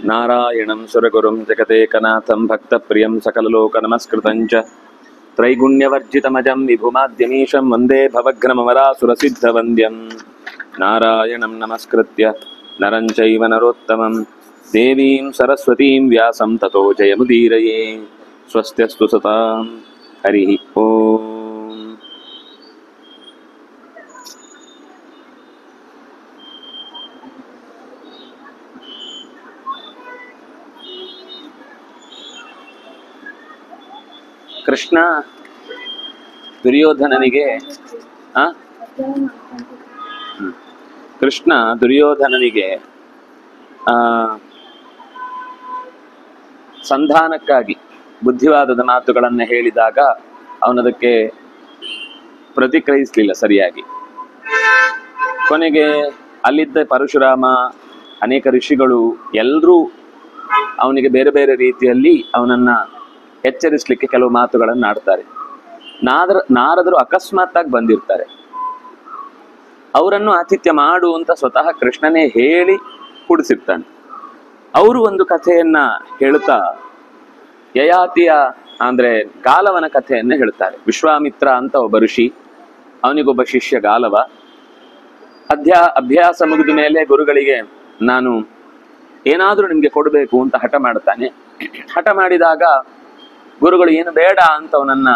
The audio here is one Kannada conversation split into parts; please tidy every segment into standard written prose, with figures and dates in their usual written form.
ನಾರಾಯಣಂ ಸುರಗುರುಂ ಜಗದೇಕನಾಥಂ ಭಕ್ತಪ್ರಿಯಂ ಸಕಲಲೋಕನಮಸ್ಕೃತಂಚ ತ್ರೈಗುಣ್ಯವರ್ಜಿತಮಜಂ ವಿಭುಮಾದ್ಯಮೀಶಂ ವಂದೇ ಭವಘ್ನಮರಾಸುರಸಿದ್ಧವಂದ್ಯಂ ನಾರಾಯಣಂ ನಮಸ್ಕೃತ್ಯ ನರಂ ಚೈವ ನರೋತ್ತಮಂ ದೇವೀಂ ಸರಸ್ವತೀಂ ವ್ಯಾಸಂ ತತೋ ಜಯಮುದೀರಯೇ. ಸ್ವಸ್ತ್ಯಸ್ತು ಸತಾಂ. ಹರಿ ಓಂ. ಕೃಷ್ಣ ದುರ್ಯೋಧನನಿಗೆ ಸಂಧಾನಕ್ಕಾಗಿ ಬುದ್ಧಿವಾದದ ಮಾತುಗಳನ್ನು ಹೇಳಿದಾಗ ಅವನದಕ್ಕೆ ಪ್ರತಿಕ್ರಿಯಿಸಲಿಲ್ಲ ಸರಿಯಾಗಿ. ಕೊನೆಗೆ ಅಲ್ಲಿದ್ದ ಪರಶುರಾಮ, ಅನೇಕ ಋಷಿಗಳು ಎಲ್ಲರೂ ಅವನಿಗೆ ಬೇರೆ ಬೇರೆ ರೀತಿಯಲ್ಲಿ ಅವನನ್ನ ಎಚ್ಚರಿಸಲಿಕ್ಕೆ ಕೆಲವು ಮಾತುಗಳನ್ನು ಆಡ್ತಾರೆ. ನಾರದರು ಅಕಸ್ಮಾತ್ ಆಗಿ ಬಂದಿರ್ತಾರೆ. ಅವರನ್ನು ಆತಿಥ್ಯ ಮಾಡು ಅಂತ ಸ್ವತಃ ಕೃಷ್ಣನೇ ಹೇಳಿ ಕೂಡಿಸಿರ್ತಾನೆ. ಅವರು ಒಂದು ಕಥೆಯನ್ನ ಹೇಳ್ತಾ ಯಯಾತಿಯ ಅಂದ್ರೆ ಗಾಲವನ ಕಥೆಯನ್ನ ಹೇಳ್ತಾರೆ. ವಿಶ್ವಾಮಿತ್ರ ಅಂತ ಒಬ್ಬ ಋಷಿ, ಅವನಿಗೊಬ್ಬ ಶಿಷ್ಯ ಗಾಲವ. ಅಭ್ಯಾಸ ಮುಗಿದ ಮೇಲೆ ಗುರುಗಳಿಗೆ ನಾನು ಏನಾದ್ರೂ ನಿಮ್ಗೆ ಕೊಡಬೇಕು ಅಂತ ಹಠ ಮಾಡ್ತಾನೆ. ಹಠ ಮಾಡಿದಾಗ ಗುರುಗಳು ಏನು ಬೇಡ ಅಂತ ಅವನನ್ನ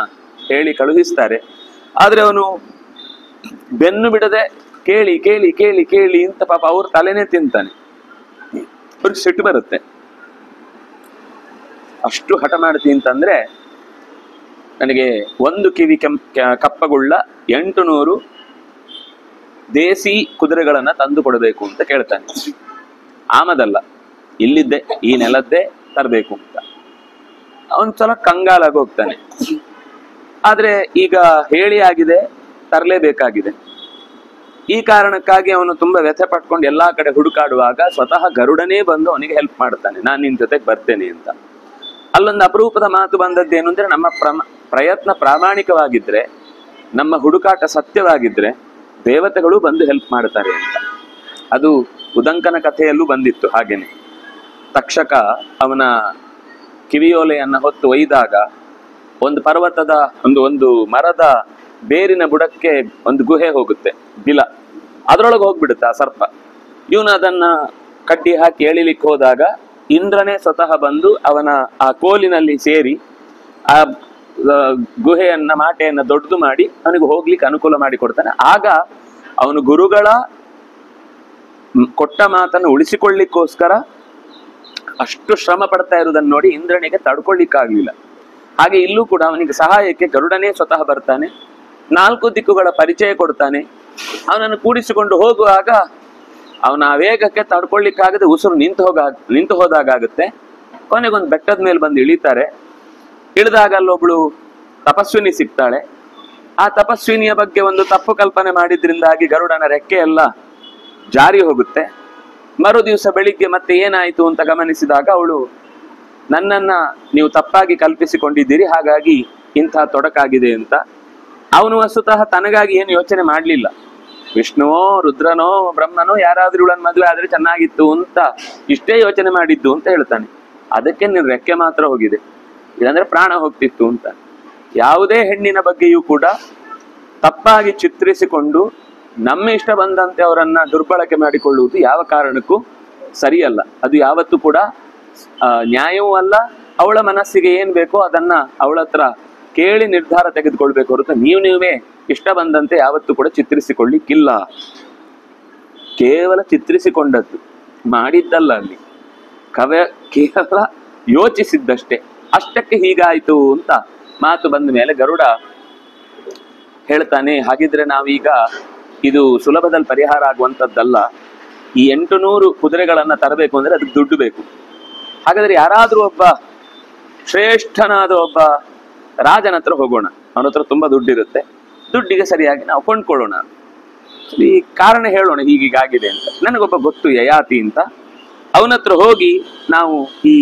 ಹೇಳಿ ಕಳುಹಿಸ್ತಾರೆ. ಆದ್ರೆ ಅವನು ಬೆನ್ನು ಬಿಡದೆ ಕೇಳಿ ಕೇಳಿ ಕೇಳಿ ಕೇಳಿ ಅಂತ ಪಾಪ ಅವ್ರ ತಲೆನೇ ತಿಂತಾನೆ. ಅವ್ರಿಗೆ ಸಿಟ್ಟು ಬರುತ್ತೆ. ಅಷ್ಟು ಹಠ ಮಾಡ್ತೀನಿ ಅಂತಂದ್ರೆ ನನಗೆ ಒಂದು ಕಿವಿ ಕಪ್ಪಗುಳ್ಳ 800 ದೇಸಿ ಕುದುರೆಗಳನ್ನ ತಂದು ಕೊಡಬೇಕು ಅಂತ ಕೇಳ್ತಾನೆ. ಆಮದಲ್ಲ, ಇಲ್ಲಿದ್ದೆ ಈ ನೆಲದ್ದೇ ತರಬೇಕು ಅಂತ. ಅವನ್ ಸಲ ಕಂಗಾಲಾಗಿ ಹೋಗ್ತಾನೆ. ಆದ್ರೆ ಈಗ ಹೇಳಿ ಆಗಿದೆ, ತರಲೇಬೇಕಾಗಿದೆ. ಈ ಕಾರಣಕ್ಕಾಗಿ ಅವನು ತುಂಬಾ ವ್ಯಥೆ ಪಟ್ಕೊಂಡು ಎಲ್ಲಾ ಕಡೆ ಹುಡುಕಾಡುವಾಗ ಸ್ವತಃ ಗರುಡನೇ ಬಂದು ಅವನಿಗೆ ಹೆಲ್ಪ್ ಮಾಡ್ತಾನೆ, ನಾನು ನಿನ್ ಜೊತೆಗೆ ಬರ್ತೇನೆ ಅಂತ. ಅಲ್ಲೊಂದು ಅಪರೂಪದ ಮಾತು ಬಂದದ್ದೇನು ಅಂದ್ರೆ, ನಮ್ಮ ಪ್ರಯತ್ನ ಪ್ರಾಮಾಣಿಕವಾಗಿದ್ರೆ, ನಮ್ಮ ಹುಡುಕಾಟ ಸತ್ಯವಾಗಿದ್ರೆ ದೇವತೆಗಳು ಬಂದು ಹೆಲ್ಪ್ ಮಾಡ್ತಾರೆ ಅಂತ. ಅದು ಉದಂಕನ ಕಥೆಯಲ್ಲೂ ಬಂದಿತ್ತು ಹಾಗೇನೆ. ತಕ್ಷಕ ಅವನ ಕಿವಿಯೋಲೆಯನ್ನ ಹೊತ್ತು ಒಯ್ದಾಗ ಒಂದು ಪರ್ವತದ ಒಂದು ಮರದ ಬೇರಿನ ಬುಡಕ್ಕೆ ಒಂದು ಗುಹೆ ಹೋಗುತ್ತೆ, ಬಿಲ. ಅದರೊಳಗೆ ಹೋಗ್ಬಿಡುತ್ತೆ ಆ ಸರ್ಪ. ಇವನು ಅದನ್ನ ಕಡ್ಡಿ ಹಾಕಿ ಎಳಿಲಿಕ್ಕೆ ಹೋದಾಗ ಇಂದ್ರನೇ ಸ್ವತಃ ಬಂದು ಅವನ ಆ ಕೋಲಿನಲ್ಲಿ ಸೇರಿ ಆ ಗುಹೆಯನ್ನ ಮಾಟೆಯನ್ನ ದೊಡ್ಡದು ಮಾಡಿ ಅವನಿಗೆ ಹೋಗ್ಲಿಕ್ಕೆ ಅನುಕೂಲ ಮಾಡಿ ಕೊಡ್ತಾನೆ. ಆಗ ಅವನು ಗುರುಗಳ ಕೊಟ್ಟ ಮಾತನ್ನು ಉಳಿಸಿಕೊಳ್ಳಿಕ್ಕೋಸ್ಕರ ಅಷ್ಟು ಶ್ರಮ ಪಡ್ತಾ ಇರುವುದನ್ನು ನೋಡಿ ಇಂದ್ರನಿಗೆ ತಡ್ಕೊಳ್ಳಿಕ್ಕಾಗ್ಲಿಲ್ಲ. ಹಾಗೆ ಇಲ್ಲೂ ಕೂಡ ಅವನಿಗೆ ಸಹಾಯಕ್ಕೆ ಗರುಡನೇ ಸ್ವತಃ ಬರ್ತಾನೆ, 4 ದಿಕ್ಕುಗಳ ಪರಿಚಯ ಕೊಡ್ತಾನೆ. ಅವನನ್ನು ಕೂಡಿಸಿಕೊಂಡು ಹೋಗುವಾಗ ಅವನ ವೇಗಕ್ಕೆ ತಡ್ಕೊಳ್ಳಿಕ್ಕಾಗದೆ ಉಸಿರು ನಿಂತು ಹೋದಾಗುತ್ತೆ. ಕೊನೆಗೊಂದು ಬೆಟ್ಟದ ಮೇಲೆ ಬಂದು ಇಳಿತಾರೆ. ಇಳಿದಾಗ ಅಲ್ಲೊಬ್ಳು ತಪಸ್ವಿನಿ ಸಿಗ್ತಾಳೆ. ಆ ತಪಸ್ವಿನಿಯ ಬಗ್ಗೆ ಒಂದು ತಪ್ಪು ಕಲ್ಪನೆ ಮಾಡಿದ್ರಿಂದಾಗಿ ಗರುಡನ ರೆಕ್ಕೆ ಎಲ್ಲ ಜಾರಿ ಹೋಗುತ್ತೆ. ಮರು ದಿವಸ ಬೆಳಿಗ್ಗೆ ಮತ್ತೆ ಏನಾಯ್ತು ಅಂತ ಗಮನಿಸಿದಾಗ ಅವಳು, ನನ್ನನ್ನ ನೀವು ತಪ್ಪಾಗಿ ಕಲ್ಪಿಸಿಕೊಂಡಿದ್ದೀರಿ, ಹಾಗಾಗಿ ಇಂಥ ತೊಡಕಾಗಿದೆ ಅಂತ. ಅವನು ವಸ್ತುತಃ ತನಗಾಗಿ ಏನು ಯೋಚನೆ ಮಾಡ್ಲಿಲ್ಲ. ವಿಷ್ಣುವೋ ರುದ್ರನೋ ಬ್ರಹ್ಮನೋ ಯಾರಾದ್ರೂ ಇವಳನ್ನ ಮದುವೆ ಆದ್ರೆ ಚೆನ್ನಾಗಿತ್ತು ಅಂತ ಇಷ್ಟೇ ಯೋಚನೆ ಮಾಡಿದ್ದು ಅಂತ ಹೇಳ್ತಾನೆ. ಅದಕ್ಕೆ ನಿನ್ ರೆಕ್ಕೆ ಮಾತ್ರ ಹೋಗಿದೆ, ಇಲ್ಲಾಂದ್ರೆ ಪ್ರಾಣ ಹೋಗ್ತಿತ್ತು ಅಂತ. ಯಾವುದೇ ಹೆಣ್ಣಿನ ಬಗ್ಗೆಯೂ ಕೂಡ ತಪ್ಪಾಗಿ ಚಿತ್ರಿಸಿಕೊಂಡು ನಮ್ಮ ಇಷ್ಟ ಬಂದಂತೆ ಅವರನ್ನ ದುರ್ಬಳಕೆ ಮಾಡಿಕೊಳ್ಳುವುದು ಯಾವ ಕಾರಣಕ್ಕೂ ಸರಿಯಲ್ಲ. ಅದು ಯಾವತ್ತೂ ಕೂಡ ನ್ಯಾಯವೂ ಅಲ್ಲ. ಅವಳ ಮನಸ್ಸಿಗೆ ಏನ್ ಬೇಕೋ ಅದನ್ನ ಅವಳ ಹತ್ರ ಕೇಳಿ ನಿರ್ಧಾರ ತೆಗೆದುಕೊಳ್ಬೇಕು ಹೊರತು ನೀವೇ ಇಷ್ಟ ಬಂದಂತೆ ಯಾವತ್ತೂ ಕೂಡ ಚಿತ್ರಿಸಿಕೊಳ್ಳಿಕ್ಕಿಲ್ಲ. ಕೇವಲ ಚಿತ್ರಿಸಿಕೊಂಡದ್ದು, ಮಾಡಿದ್ದಲ್ಲ. ಅಲ್ಲಿ ಕೇವಲ ಯೋಚಿಸಿದ್ದಷ್ಟೇ. ಅಷ್ಟಕ್ಕೆ ಹೀಗಾಯ್ತು ಅಂತ ಮಾತು ಬಂದ ಮೇಲೆ ಗರುಡ ಹೇಳ್ತಾನೆ, ಹಾಗಿದ್ರೆ ನಾವೀಗ ಇದು ಸುಲಭದಲ್ಲಿ ಪರಿಹಾರ ಆಗುವಂಥದ್ದಲ್ಲ. ಈ 800 ಕುದುರೆಗಳನ್ನ ತರಬೇಕು ಅಂದ್ರೆ ಅದಕ್ಕೆ ದುಡ್ಡು ಬೇಕು. ಹಾಗಾದ್ರೆ ಯಾರಾದ್ರೂ ಒಬ್ಬ ಶ್ರೇಷ್ಠನಾದ ಒಬ್ಬ ರಾಜನ ಹತ್ರ ಹೋಗೋಣ, ಅವನ ಹತ್ರ ತುಂಬಾ ದುಡ್ಡಿರುತ್ತೆ, ದುಡ್ಡಿಗೆ ಸರಿಯಾಗಿ ನಾವು ಕೊಂಡ್ಕೊಳ್ಳೋಣ, ಈ ಕಾರಣ ಹೇಳೋಣ ಹೀಗೀಗಾಗಿದೆ ಅಂತ. ನನಗೊಬ್ಬ ಗೊತ್ತು ಯಯಾತಿ ಅಂತ, ಅವನ ಹತ್ರ ಹೋಗಿ ನಾವು ಈ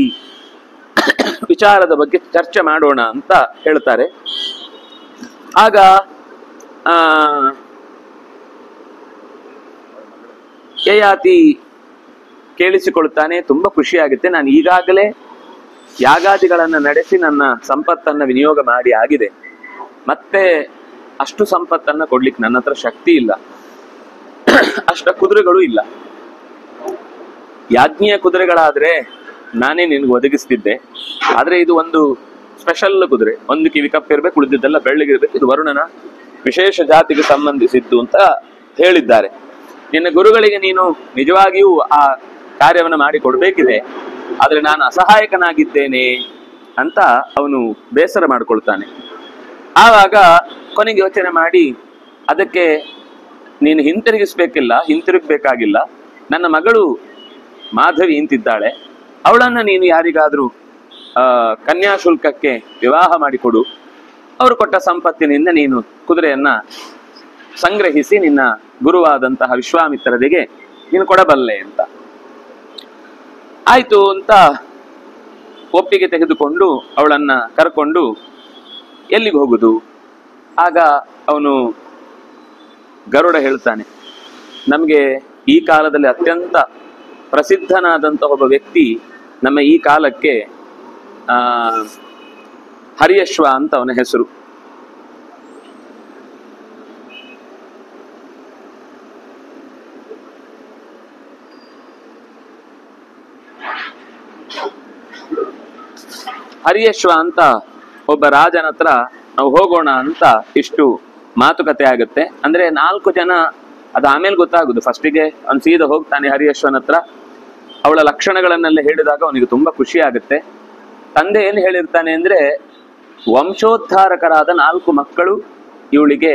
ವಿಚಾರದ ಬಗ್ಗೆ ಚರ್ಚೆ ಮಾಡೋಣ ಅಂತ ಹೇಳ್ತಾರೆ. ಆಗ ಯಯಾತಿ ಕೇಳಿಸಿಕೊಳ್ತಾನೆ. ತುಂಬಾ ಖುಷಿಯಾಗುತ್ತೆ. ನಾನು ಈಗಾಗಲೇ ಯಾಗಾದಿಗಳನ್ನ ನಡೆಸಿ ನನ್ನ ಸಂಪತ್ತನ್ನ ವಿನಿಯೋಗ ಮಾಡಿ ಆಗಿದೆ. ಮತ್ತೆ ಅಷ್ಟು ಸಂಪತ್ತನ್ನ ಕೊಡ್ಲಿಕ್ಕೆ ನನ್ನ ಹತ್ರ ಶಕ್ತಿ ಇಲ್ಲ, ಅಷ್ಟ ಕುದುರೆಗಳು ಇಲ್ಲ. ಯಾಜ್ಞೀಯ ಕುದುರೆಗಳಾದ್ರೆ ನಾನೇ ನಿನ್ಗೆ ಒದಗಿಸ್ತಿದ್ದೆ. ಆದ್ರೆ ಇದು ಒಂದು ಸ್ಪೆಷಲ್ ಕುದುರೆ, ಒಂದು ಕಿವಿ ಕಪ್ಪಿರ್ಬೇಕು, ಉಳಿದಿದ್ದೆಲ್ಲ ಬೆಳ್ಳಗಿರ್ಬೇಕು, ಇದು ವರುಣನ ವಿಶೇಷ ಜಾತಿಗೆ ಸಂಬಂಧಿಸಿದ್ದು ಅಂತ ಹೇಳಿದ್ದಾರೆ. ನಿನ್ನ ಗುರುಗಳಿಗೆ ನೀನು ನಿಜವಾಗಿಯೂ ಆ ಕಾರ್ಯವನ್ನು ಮಾಡಿ ಕೊಡ್ಬೇಕಿದೆ, ಆದ್ರೆ ನಾನು ಅಸಹಾಯಕನಾಗಿದ್ದೇನೆ ಅಂತ ಅವನು ಬೇಸರ ಮಾಡ್ಕೊಳ್ತಾನೆ. ಆವಾಗ ಕೊನೆಗೆ ಯೋಚನೆ ಮಾಡಿ, ಅದಕ್ಕೆ ನೀನು ಹಿಂತಿರುಗಬೇಕಾಗಿಲ್ಲ, ನನ್ನ ಮಗಳು ಮಾಧವಿ ಇಂತಿದ್ದಾಳೆ, ಅವಳನ್ನ ನೀನು ಯಾರಿಗಾದ್ರೂ ಕನ್ಯಾಶುಲ್ಕಕ್ಕೆ ವಿವಾಹ ಮಾಡಿಕೊಡು, ಅವರು ಕೊಟ್ಟ ಸಂಪತ್ತಿನಿಂದ ನೀನು ಕುದುರೆಯನ್ನ ಸಂಗ್ರಹಿಸಿ ನಿನ್ನ ಗುರುವಾದಂತಹ ವಿಶ್ವಾಮಿತ್ರರಿಗೆ ನೀನು ಕೊಡಬಲ್ಲೆ ಅಂತ. ಆಯ್ತು ಅಂತ ಒಪ್ಪಿಗೆ ತೆಗೆದುಕೊಂಡು ಅವಳನ್ನ ಕರ್ಕೊಂಡು ಎಲ್ಲಿಗೆ ಹೋಗುದು? ಆಗ ಅವನು ಗರುಡ ಹೇಳ್ತಾನೆ, ನಮಗೆ ಈ ಕಾಲದಲ್ಲಿ ಅತ್ಯಂತ ಪ್ರಸಿದ್ಧನಾದಂತಹ ಒಬ್ಬ ವ್ಯಕ್ತಿ ನಮ್ಮ ಈ ಕಾಲಕ್ಕೆ ಹರಿಯಶ್ವ ಅಂತ ಅವನ ಹೆಸರು. ಹರಿಯಶ್ವ ಅಂತ ಒಬ್ಬ ರಾಜನ ಹತ್ರ ನಾವು ಹೋಗೋಣ ಅಂತ ಇಷ್ಟು ಮಾತುಕತೆ ಆಗುತ್ತೆ. ಅಂದ್ರೆ 4 ಜನ, ಅದು ಆಮೇಲೆ ಗೊತ್ತಾಗುದು. ಫಸ್ಟಿಗೆ ಅವ್ನು ಸೀದಾ ಹೋಗ್ತಾನೆ ಹರಿಯಶ್ವನ ಹತ್ರ. ಅವಳ ಲಕ್ಷಣಗಳನ್ನೆಲ್ಲ ಹೇಳಿದಾಗ ಅವನಿಗೆ ತುಂಬಾ ಖುಷಿ ಆಗುತ್ತೆ. ತಂದೆ ಏನ್ ಹೇಳಿರ್ತಾನೆ ಅಂದ್ರೆ, ವಂಶೋದ್ಧಾರಕರಾದ 4 ಮಕ್ಕಳು ಇವಳಿಗೆ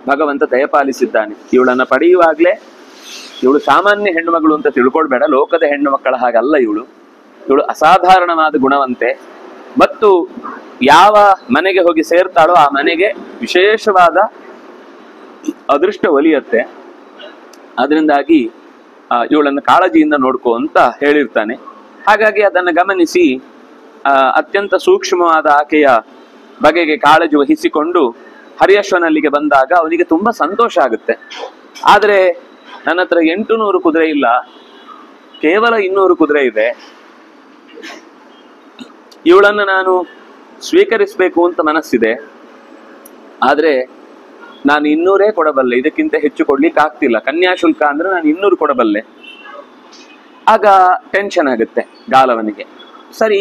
ಭಗವಂತ ದಯಪಾಲಿಸಿದ್ದಾನೆ. ಇವಳನ್ನ ಪಡೆಯುವಾಗ್ಲೇ, ಇವಳು ಸಾಮಾನ್ಯ ಹೆಣ್ಣು ಮಗಳು ಅಂತ ತಿಳ್ಕೊಳ್ಬೇಡ, ಲೋಕದ ಹೆಣ್ಣು ಮಕ್ಕಳ ಹಾಗಲ್ಲ ಇವಳು ಅಸಾಧಾರಣವಾದ ಗುಣವಂತೆ. ಮತ್ತು ಯಾವ ಮನೆಗೆ ಹೋಗಿ ಸೇರ್ತಾಳೋ ಆ ಮನೆಗೆ ವಿಶೇಷವಾದ ಅದೃಷ್ಟ ಒಲಿಯತ್ತೆ. ಅದರಿಂದಾಗಿ ಇವಳನ್ನು ಕಾಳಜಿಯಿಂದ ನೋಡ್ಕೋ ಅಂತ ಹೇಳಿರ್ತಾನೆ. ಹಾಗಾಗಿ ಅದನ್ನು ಗಮನಿಸಿ ಅತ್ಯಂತ ಸೂಕ್ಷ್ಮವಾದ ಆಕೆಯ ಬಗೆಗೆ ಕಾಳಜಿ ವಹಿಸಿಕೊಂಡು ಹರಿಯಶ್ವನಲ್ಲಿಗೆ ಬಂದಾಗ ಅವನಿಗೆ ತುಂಬಾ ಸಂತೋಷ ಆಗುತ್ತೆ. ಆದ್ರೆ ನನ್ನ ಹತ್ರ 800 ಕುದುರೆ ಇಲ್ಲ, ಕೇವಲ 200 ಕುದುರೆ ಇದೆ. ಇವಳನ್ನು ನಾನು ಸ್ವೀಕರಿಸಬೇಕು ಅಂತ ಮನಸ್ಸಿದೆ, ಆದ್ರೆ ನಾನು 200 ಕೊಡಬಲ್ಲೆ, ಇದಕ್ಕಿಂತ ಹೆಚ್ಚು ಕೊಡ್ಲಿಕ್ಕೆ ಆಗ್ತಿಲ್ಲ. ಕನ್ಯಾಶುಲ್ಕ ಅಂದ್ರೆ ನಾನು 200 ಕೊಡಬಲ್ಲೆ. ಆಗ ಟೆನ್ಷನ್ ಆಗುತ್ತೆ ಗಾಲವನಿಗೆ. ಸರಿ,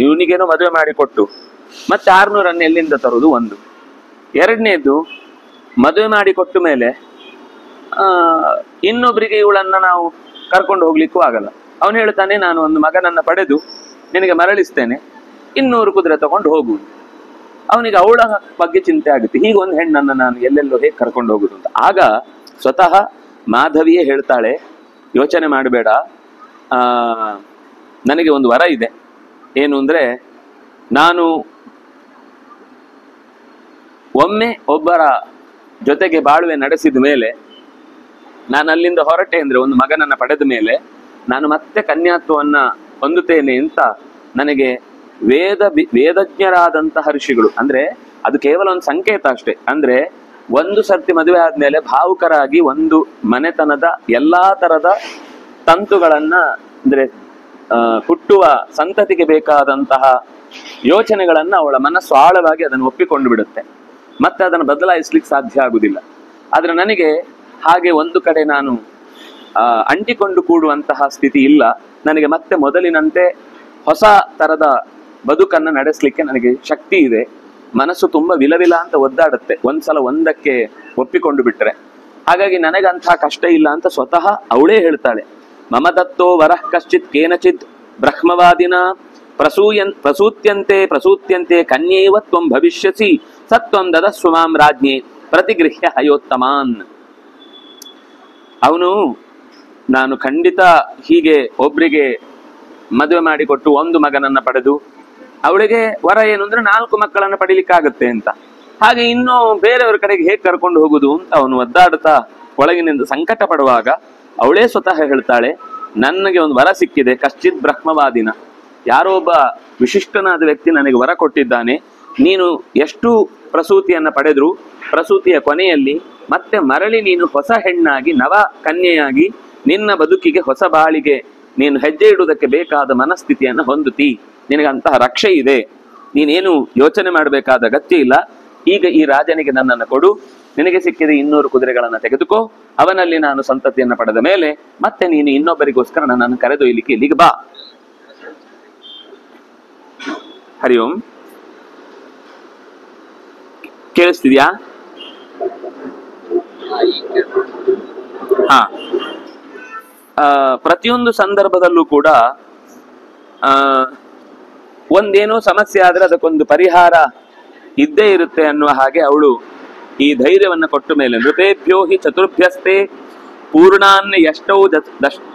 ಇವನಿಗೇನೋ ಮದುವೆ ಮಾಡಿಕೊಟ್ಟು ಮತ್ತೆ 600 ಎಲ್ಲಿಂದ ತರೋದು ಒಂದು. ಎರಡನೇದು, ಮದುವೆ ಮಾಡಿಕೊಟ್ಟ ಮೇಲೆ ಇನ್ನೊಬ್ರಿಗೆ ಇವಳನ್ನ ನಾವು ಕರ್ಕೊಂಡು ಹೋಗ್ಲಿಕ್ಕೂ ಆಗಲ್ಲ. ಅವನು ಹೇಳ್ತಾನೆ, ನಾನು ಒಂದು ಮಗನನ್ನ ಪಡೆದು ನಿನಗೆ ಮರಳಿಸ್ತೇನೆ, 200 ಕುದುರೆ ತಗೊಂಡು ಹೋಗು. ಅವನಿಗೆ ಅವಳ ಬಗ್ಗೆ ಚಿಂತೆ ಆಗುತ್ತೆ, ಹೀಗೆ ಒಂದು ಹೆಣ್ಣನ್ನು ನಾನು ಎಲ್ಲೆಲ್ಲೋ ಹೇಗೆ ಕರ್ಕೊಂಡು ಹೋಗುದು ಅಂತ. ಆಗ ಸ್ವತಃ ಮಾಧವಿಯೇ ಹೇಳ್ತಾಳೆ, ಯೋಚನೆ ಮಾಡಬೇಡ, ನನಗೆ ಒಂದು ವರ ಇದೆ. ಏನು ಅಂದ್ರೆ, ನಾನು ಒಮ್ಮೆ ಒಬ್ಬರ ಜೊತೆಗೆ ಬಾಳ್ವೆ ನಡೆಸಿದ ಮೇಲೆ, ನಾನು ಅಲ್ಲಿಂದ ಹೊರಟೆ ಅಂದ್ರೆ, ಒಂದು ಮಗನನ್ನ ಪಡೆದ ಮೇಲೆ ನಾನು ಮತ್ತೆ ಕನ್ಯಾತ್ವವನ್ನ ಹೊಂದುತ್ತೇನೆ ಅಂತ ನನಗೆ ವೇದಜ್ಞರಾದಂತಹ ಋಷಿಗಳು, ಅಂದ್ರೆ ಅದು ಕೇವಲ ಒಂದು ಸಂಕೇತ ಅಷ್ಟೇ. ಅಂದ್ರೆ ಒಂದು ಸರ್ತಿ ಮದುವೆ ಆದ್ಮೇಲೆ ಭಾವುಕರಾಗಿ ಒಂದು ಮನೆತನದ ಎಲ್ಲಾ ತರದ ತಂತುಗಳನ್ನ, ಅಂದ್ರೆ ಹುಟ್ಟುವ ಸಂತತಿಗೆ ಬೇಕಾದಂತಹ ಯೋಚನೆಗಳನ್ನ ಅವಳ ಮನಸ್ಸು ಆಳವಾಗಿ ಅದನ್ನು ಒಪ್ಪಿಕೊಂಡು ಬಿಡುತ್ತೆ. ಮತ್ತೆ ಅದನ್ನು ಬದಲಾಯಿಸ್ಲಿಕ್ಕೆ ಸಾಧ್ಯ ಆಗುದಿಲ್ಲ. ಆದ್ರೆ ನನಗೆ ಹಾಗೆ ಒಂದು ಕಡೆ ನಾನು ಅಂಟಿಕೊಂಡು ಕೂಡುವಂತಹ ಸ್ಥಿತಿ ಇಲ್ಲ. ನನಗೆ ಮತ್ತೆ ಮೊದಲಿನಂತೆ ಹೊಸ ತರದ ಬದುಕನ್ನು ನಡೆಸಲಿಕ್ಕೆ ನನಗೆ ಶಕ್ತಿ ಇದೆ. ಮನಸ್ಸು ತುಂಬಾ ವಿಲವಿಲ ಅಂತ ಒದ್ದಾಡುತ್ತೆ ಒಂದ್ಸಲ ಒಂದಕ್ಕೆ ಒಪ್ಪಿಕೊಂಡು ಬಿಟ್ರೆ. ಹಾಗಾಗಿ ನನಗಂತಹ ಕಷ್ಟ ಇಲ್ಲ ಅಂತ ಸ್ವತಃ ಅವಳೇ ಹೇಳ್ತಾಳೆ. ಮಮ ದತ್ತೋ ವರಃ ಕಶ್ಚಿತ್ ಕೇನಚಿತ್ ಬ್ರಹ್ಮವಾದಿನ ಪ್ರಸೂತ್ಯಂತೆ ಕನ್ಯೇವ ತ್ವಂ ಭವಿಷ್ಯಸಿ ಸತ್ವಂ ದದಸ್ವ ಮಾಂ ರಾಜ್ಞೆ ಪ್ರತಿಗೃಹ್ಯ ಹಯೋತ್ತಮಾನ್. ಅವನು, ನಾನು ಖಂಡಿತ ಹೀಗೆ ಒಬ್ರಿಗೆ ಮದುವೆ ಮಾಡಿಕೊಟ್ಟು ಒಂದು ಮಗನನ್ನ ಪಡೆದು ಅವಳಿಗೆ ವರ ಏನು ಅಂದ್ರೆ 4 ಮಕ್ಕಳನ್ನ ಪಡಿಲಿಕ್ಕಾಗತ್ತೆ ಅಂತ. ಹಾಗೆ ಇನ್ನು ಬೇರೆಯವ್ರ ಕಡೆಗೆ ಹೇಗೆ ಕರ್ಕೊಂಡು ಹೋಗುದು ಅಂತ ಅವನು ಒದ್ದಾಡ್ತಾ ಒಳಗಿನಿಂದ ಸಂಕಟ ಪಡುವಾಗ ಅವಳೇ ಸ್ವತಃ ಹೇಳ್ತಾಳೆ, ನನಗೆ ಒಂದು ವರ ಸಿಕ್ಕಿದೆ. ಕಶ್ಚಿತ್ ಬ್ರಹ್ಮವಾದಿನ, ಯಾರೋ ಒಬ್ಬ ವಿಶಿಷ್ಟನಾದ ವ್ಯಕ್ತಿ ನನಗೆ ವರ ಕೊಟ್ಟಿದ್ದಾನೆ. ನೀನು ಎಷ್ಟು ಪ್ರಸೂತಿಯನ್ನ ಪಡೆದ್ರು ಪ್ರಸೂತಿಯ ಕೊನೆಯಲ್ಲಿ ಮತ್ತೆ ಮರಳಿ ನೀನು ಹೊಸ ಹೆಣ್ಣಾಗಿ ನವ ಕನ್ಯೆಯಾಗಿ ನಿನ್ನ ಬದುಕಿಗೆ ಹೊಸ ಬಾಳಿಗೆ ನೀನು ಹೆಜ್ಜೆ ಇಡುವುದಕ್ಕೆ ಬೇಕಾದ ಮನಸ್ಥಿತಿಯನ್ನು ಹೊಂದುತ್ತಿ, ನಿನಗೆ ಅಂತಹ ರಕ್ಷೆ ಇದೆ, ನೀನೇನು ಯೋಚನೆ ಮಾಡಬೇಕಾದ ಅಗತ್ಯ ಇಲ್ಲ. ಈಗ ಈ ರಾಜನಿಗೆ ನನ್ನನ್ನು ಕೊಡು, ನಿನಗೆ ಸಿಕ್ಕಿದ 200 ಕುದುರೆಗಳನ್ನು ತೆಗೆದುಕೋ, ಅವನಲ್ಲಿ ನಾನು ಸಂತತಿಯನ್ನು ಪಡೆದ ಮೇಲೆ ಮತ್ತೆ ನೀನು ಇನ್ನೊಬ್ಬರಿಗೋಸ್ಕರ ನನ್ನನ್ನು ಕರೆದೊಯ್ಯಲಿಕ್ಕೆ ಇಲ್ಲಿಗೆ ಬಾ. ಹರಿ ಓಂ. ಕೇಳಿಸ್ತಿದ್ಯಾ? ಹಾ, ಪ್ರತಿಯೊಂದು ಸಂದರ್ಭದಲ್ಲೂ ಕೂಡ ಒಂದೇನೋ ಸಮಸ್ಯೆ ಆದ್ರೆ ಅದಕ್ಕೊಂದು ಪರಿಹಾರ ಇದ್ದೇ ಇರುತ್ತೆ ಅನ್ನುವ ಹಾಗೆ ಅವಳು ಈ ಧೈರ್ಯವನ್ನು ಕೊಟ್ಟ ಮೇಲೆ, ನೃಪೇಭ್ಯೋ ಹಿ ಚತುರ್ಭ್ಯಸ್ತೆ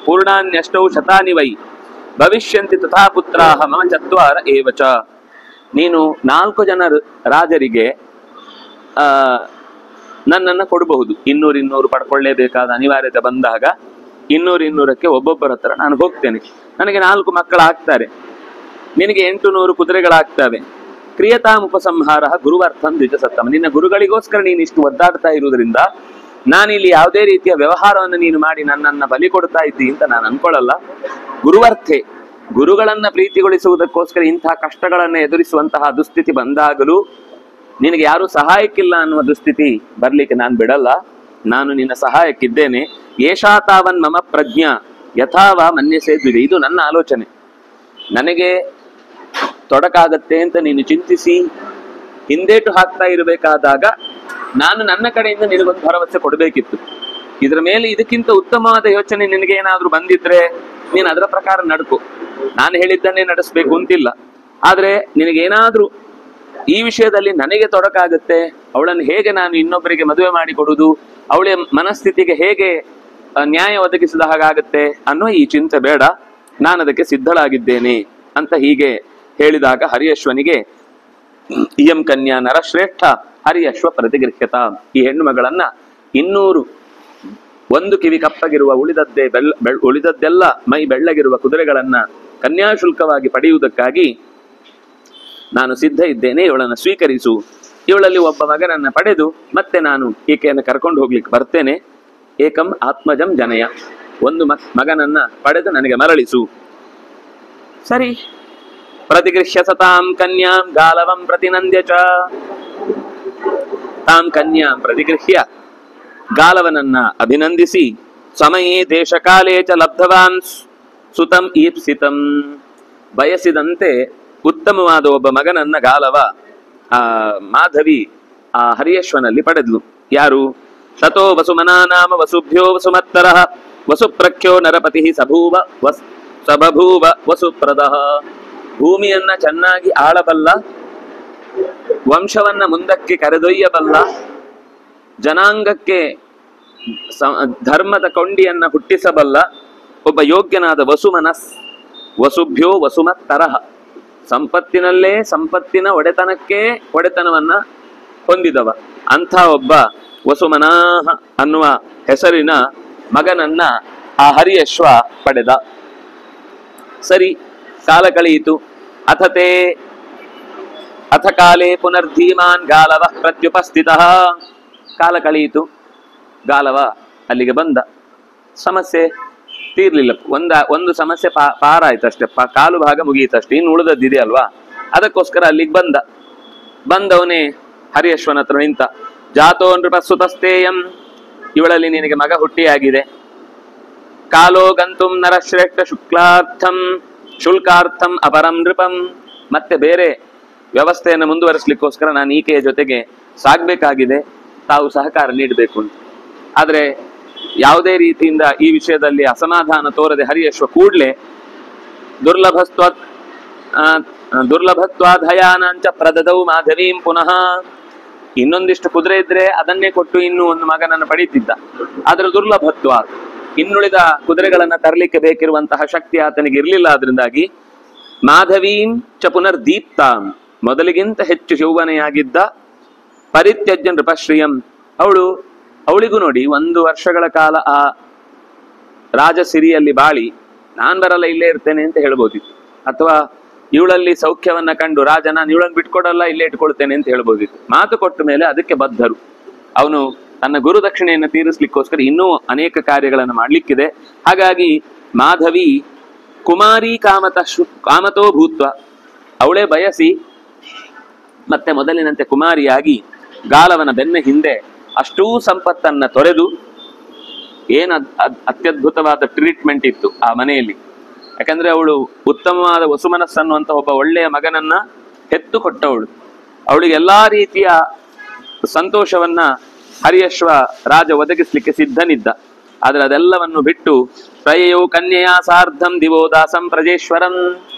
ಪೂರ್ಣಾನ್ಯಷ್ಟೌ ಶತಾನಿ ವೈ ಭವಿಷ್ಯಂತಿ ತಥಾ ಪುತ್ರಾಹ ಮಮ ಚತ್ವಾರ ಏವಚ. ನೀನು 4 ಜನ ರಾಜರಿಗೆ ನನ್ನನ್ನು ಕೊಡಬಹುದು. 200 ಪಡ್ಕೊಳ್ಳೇಬೇಕಾದ ಅನಿವಾರ್ಯತೆ ಬಂದಾಗ 200ಕ್ಕೆ ಒಬ್ಬೊಬ್ಬರ ಹತ್ರ ನಾನು ಹೋಗ್ತೇನೆ. ನನಗೆ 4 ಮಕ್ಕಳಾಗ್ತಾರೆ, ನಿನಗೆ 800 ಕುದುರೆಗಳಾಗ್ತವೆ. ಕ್ರಿಯತಾಂ ಉಪಸಂಹಾರ ಗುರುವರ್ಥಂ ದ್ವಿಜಸತ್ತಮ. ನಿನ್ನ ಗುರುಗಳಿಗೋಸ್ಕರ ನೀನು ಇಷ್ಟು ಒದ್ದಾಡ್ತಾ ಇರುವುದರಿಂದ ನಾನಿಲ್ಲಿ ಯಾವುದೇ ರೀತಿಯ ವ್ಯವಹಾರವನ್ನು ನೀನು ಮಾಡಿ ನನ್ನನ್ನು ಬಲಿ ಕೊಡ್ತಾ ಇದ್ದಿ ಅಂತ ನಾನು ಅನ್ಕೊಳ್ಳಲ್ಲ. ಗುರುವರ್ಥೆ, ಗುರುಗಳನ್ನ ಪ್ರೀತಿಗೊಳಿಸುವುದಕ್ಕೋಸ್ಕರ ಇಂತಹ ಕಷ್ಟಗಳನ್ನು ಎದುರಿಸುವಂತಹ ದುಸ್ಥಿತಿ ಬಂದಾಗಲೂ ನಿನಗೆ ಯಾರು ಸಹಾಯಕ್ಕಿಲ್ಲ ಅನ್ನುವ ದುಸ್ಥಿತಿ ಬರ್ಲಿಕ್ಕೆ ನಾನು ಬಿಡಲ್ಲ. ನಾನು ನಿನ್ನ ಸಹಾಯಕ್ಕಿದ್ದೇನೆ. ಏಷಾ ತಾವನ್ ಮಮ ಪ್ರಜ್ಞಾ ಯಥಾವ ಮನ್ಯಸೇ ದ್ವಿಜ. ಇದು ನನ್ನ ಆಲೋಚನೆ. ನನಗೆ ತೊಡಕಾಗತ್ತೆ ಅಂತ ನೀನು ಚಿಂತಿಸಿ ಹಿಂದೇಟು ಹಾಕ್ತಾ ಇರಬೇಕಾದಾಗ ನಾನು ನನ್ನ ಕಡೆಯಿಂದ ನಿನಗೊಂದು ಭರವಸೆ ಕೊಡಬೇಕಿತ್ತು. ಇದರ ಮೇಲೆ ಇದಕ್ಕಿಂತ ಉತ್ತಮವಾದ ಯೋಚನೆ ನಿನಗೆ ಏನಾದ್ರೂ ಬಂದಿದ್ರೆ ನೀನು ಅದರ ಪ್ರಕಾರ ನಡ್ಕೊ. ನಾನು ಹೇಳಿದ್ದನ್ನೇ ನಡೆಸಬೇಕು ಅಂತಿಲ್ಲ. ಆದ್ರೆ ನಿನಗೇನಾದ್ರೂ ಈ ವಿಷಯದಲ್ಲಿ ನನಗೆ ತೊಡಕಾಗುತ್ತೆ, ಅವಳನ್ನು ಹೇಗೆ ನಾನು ಇನ್ನೊಬ್ಬರಿಗೆ ಮದುವೆ ಮಾಡಿ ಕೊಡುವುದು, ಅವಳ ಮನಸ್ಥಿತಿಗೆ ಹೇಗೆ ನ್ಯಾಯ ಒದಗಿಸಿದ ಹಾಗಾಗತ್ತೆ ಅನ್ನೋ ಈ ಚಿಂತೆ ಬೇಡ, ನಾನು ಅದಕ್ಕೆ ಸಿದ್ಧಳಾಗಿದ್ದೇನೆ ಅಂತ ಹೀಗೆ ಹೇಳಿದಾಗ ಹರಿಯಶ್ವನಿಗೆ ಇಯಂ ಕನ್ಯಾ ನರಶ್ರೇಷ್ಠ ಹರಿಯಶ್ವ ಪ್ರತಿಗೃಹ್ಯತ. ಈ ಹೆಣ್ಣು ಮಗಳನ್ನ 200 ಒಂದು ಕಿವಿ ಕಪ್ಪಗಿರುವ ಉಳಿದದ್ದೆಲ್ಲ ಮೈ ಬೆಳ್ಳಗಿರುವ ಕುದುರೆಗಳನ್ನ ಕನ್ಯಾಶುಲ್ಕವಾಗಿ ಪಡೆಯುವುದಕ್ಕಾಗಿ ನಾನು ಸಿದ್ಧ ಇದ್ದೇನೆ, ಇವಳನ್ನು ಸ್ವೀಕರಿಸು. ಇವಳಲ್ಲಿ ಒಬ್ಬ ಮಗನನ್ನ ಪಡೆದು ಮತ್ತೆ ನಾನು ಈಕೆಯನ್ನು ಕರ್ಕೊಂಡು ಹೋಗ್ಲಿಕ್ಕೆ ಬರ್ತೇನೆ. ಏಕಂ ಆತ್ಮಜಂ ಜನಯ, ಒಂದು ಮಗನನ್ನ ಪಡೆದು ನನಗೆ ಮರಳಿಸು. ಸರಿ. ಪ್ರತಿಗೃಹ್ಯ ಸತಾಂ ಕನ್ಯಾಂ ಗಾಲವಂ ಪ್ರತಿನಂದ್ಯ ಚ. ತಾಂ ಕನ್ಯಾಂ ಪ್ರತಿಗೃಹ್ಯ, ಗಾಲವನನ್ನ ಅಭಿನಂದಿಸಿ, ಸಮಯೇ ದೇಶಕಾಲೇ ಚ ಲಬ್ಧವಾನ್ ಸುತಂ ಈಪ್ಸಿತಂ. ಬಯಸಿದಂತೆ ಉತ್ತಮವಾದ ಒಬ್ಬ ಮಗನನ್ನ ಗಾಲವ ಮಾಧವಿ ಹರಿಯಶ್ವನಲ್ಲಿ ಪಡೆದ್ಲು. ಯಾರು? ತಥೋ ವಸುಮನಾ ನಾಮ ವಸುಭ್ಯೋ ವಸುಮತ್ತರಃ ವಸುಪ್ರಖ್ಯೋ ನರಪತಿ ಸಬಭೂವ ವಸುಪ್ರದಃ. ಭೂಮಿಯನ್ನ ಚೆನ್ನಾಗಿ ಆಳಬಲ್ಲ, ವಂಶವನ್ನ ಮುಂದಕ್ಕೆ ಕರೆದೊಯ್ಯಬಲ್ಲ, ಜನಾಂಗಕ್ಕೆ ಧರ್ಮದ ಕೊಂಡಿಯನ್ನ ಹುಟ್ಟಿಸಬಲ್ಲ ಒಬ್ಬ ಯೋಗ್ಯನಾದ ವಸುಮನಸ್. ವಸುಭ್ಯೋ ವಸುಮತ್ತರಃ, ಸಂಪತ್ತಿನಲ್ಲೇ ಸಂಪತ್ತಿನ ಒಡೆತನವನ್ನ ಹೊಂದಿದವ ಅಂಥ ಒಬ್ಬ ವಸುಮನಾಹ ಅನ್ನುವ ಹೆಸರಿನ ಮಗನನ್ನ ಆ ಹರಿಯಶ್ವ ಪಡೆದ. ಸರಿ, ಕಾಲ ಕಳೆಯಿತು. ಅಥ ಕಾಲೇ ಪುನರ್ಧೀಮಾನ್ ಗಾಲವ ಪ್ರತ್ಯುಪಸ್ಥಿತಃ. ಕಾಲ ಕಳೆಯಿತು, ಗಾಲವ ಅಲ್ಲಿಗೆ ಬಂದ. ಸಮಸ್ಯೆ ತೀರ್ಲಿಲ್ಲ. ಒಂದು ಸಮಸ್ಯೆ ಪಾರ ಆಯ್ತಷ್ಟೇ, ಕಾಲು ಭಾಗ ಮುಗಿಯಿತಷ್ಟೇ, ಇನ್ನು ಉಳಿದದ್ದಿದೆ ಅಲ್ವಾ, ಅದಕ್ಕೋಸ್ಕರ ಅಲ್ಲಿಗೆ ಬಂದವನೇ ಹರಿಯಶ್ವನ ಹತ್ರ ನಿಂತ. ಜಾತೋ ನೃಪಸುತಸ್ತೇಯಂ, ಇವಳಲ್ಲಿ ನಿನಗೆ ಮಗ ಹುಟ್ಟಿಯಾಗಿದೆ. ಕಾಲೋ ಗಂತುಂ ನರಶ್ರೇಷ್ಠ ಶುಲ್ಕಾರ್ಥಂ ಅಪರಂ ನೃಪಂ. ಮತ್ತೆ ಬೇರೆ ವ್ಯವಸ್ಥೆಯನ್ನು ಮುಂದುವರಿಸಲಿಕ್ಕೋಸ್ಕರ ನಾನು ಈಕೆಯ ಜೊತೆಗೆ ಸಾಗಬೇಕಾಗಿದೆ, ತಾವು ಸಹಕಾರ ನೀಡಬೇಕು ಅಂತ. ಆದ್ರೆ ಯಾವುದೇ ರೀತಿಯಿಂದ ಈ ವಿಷಯದಲ್ಲಿ ಅಸಮಾಧಾನ ತೋರದೆ ಹರಿಯಶ್ವ ಕೂಡ್ಲೆ ದುರ್ಲಭತ್ವಾಧಯಾನಾಂಚ ಪ್ರದದೌ ಮಾಧವೀಂ ಪುನಃ. ಇನ್ನೊಂದಿಷ್ಟು ಕುದುರೆ ಇದ್ರೆ ಅದನ್ನೇ ಕೊಟ್ಟು ಇನ್ನೂ ಒಂದು ಮಗನನ್ನು ಪಡೀತಿದ್ದ. ಆದ್ರೆ ದುರ್ಲಭತ್ವ, ಇನ್ನುಳಿದ ಕುದುರೆಗಳನ್ನ ತರಲಿಕ್ಕೆ ಬೇಕಿರುವಂತಹ ಶಕ್ತಿ ಆತನಿಗೆ ಇರಲಿಲ್ಲ. ಅದರಿಂದಾಗಿ ಮಾಧವೀಂ ಚ ಪುನರ್ದೀಪ್ತಾಂ, ಮೊದಲಿಗಿಂತ ಹೆಚ್ಚು ಯೌವನೆಯಾಗಿದ್ದ ಪರಿತ್ಯಜ್ಯ ನೃಪಶ್ರಿಯಂ. ಅವಳಿಗೂ ನೋಡಿ 1 ವರ್ಷಗಳ ಕಾಲ ಆ ರಾಜಸಿರಿಯಲ್ಲಿ ಬಾಳಿ ನಾನ್ ಬರಲ್ಲ ಇಲ್ಲೇ ಇರ್ತೇನೆ ಅಂತ ಹೇಳ್ಬೋದಿತ್ತು. ಅಥವಾ ಇವಳಲ್ಲಿ ಸೌಖ್ಯವನ್ನ ಕಂಡು ರಾಜ ನಾನು ಇವಳನ್ನು ಬಿಟ್ಕೊಡಲ್ಲ ಇಲ್ಲೇ ಇಟ್ಕೊಳ್ತೇನೆ ಅಂತ ಹೇಳ್ಬೋದಿತ್ತು. ಮಾತು ಕೊಟ್ಟ ಮೇಲೆ ಅದಕ್ಕೆ ಬದ್ಧರು. ಅವನು ತನ್ನ ಗುರುದಕ್ಷಿಣೆಯನ್ನು ತೀರಿಸ್ಲಿಕ್ಕೋಸ್ಕರ ಇನ್ನೂ ಅನೇಕ ಕಾರ್ಯಗಳನ್ನು ಮಾಡ್ಲಿಕ್ಕಿದೆ. ಹಾಗಾಗಿ ಮಾಧವಿ ಕುಮಾರಿ ಕಾಮತೋ ಭೂತ್ವ, ಅವಳೇ ಬಯಸಿ ಮತ್ತೆ ಮೊದಲಿನಂತೆ ಕುಮಾರಿಯಾಗಿ ಗಾಲವನ ಬೆನ್ನ ಹಿಂದೆ ಅಷ್ಟೂ ಸಂಪತ್ತನ್ನ ತೊರೆದು, ಏನು ಅತ್ಯದ್ಭುತವಾದ ಟ್ರೀಟ್ಮೆಂಟ್ ಇತ್ತು ಆ ಮನೆಯಲ್ಲಿ. ಯಾಕಂದ್ರೆ ಅವಳು ಉತ್ತಮವಾದ ವಸುಮನಸ್ಸನ್ನುವಂತ ಒಬ್ಬ ಒಳ್ಳೆಯ ಮಗನನ್ನ ಹೆತ್ತು ಕೊಟ್ಟವಳು. ಅವಳಿಗೆ ಎಲ್ಲಾ ರೀತಿಯ ಸಂತೋಷವನ್ನ ಹರಿಯಶ್ವ ರಾಜ ಒದಗಿಸ್ಲಿಕ್ಕೆ ಸಿದ್ಧನಿದ್ದ. ಆದ್ರೆ ಅದೆಲ್ಲವನ್ನು ಬಿಟ್ಟು ಪ್ರಯಯೋ ಕನ್ಯೆಯ ಸಾರ್ಧಂ ದಿವೋದಾಸಂ ಪ್ರಜೇಶ್ವರಂ,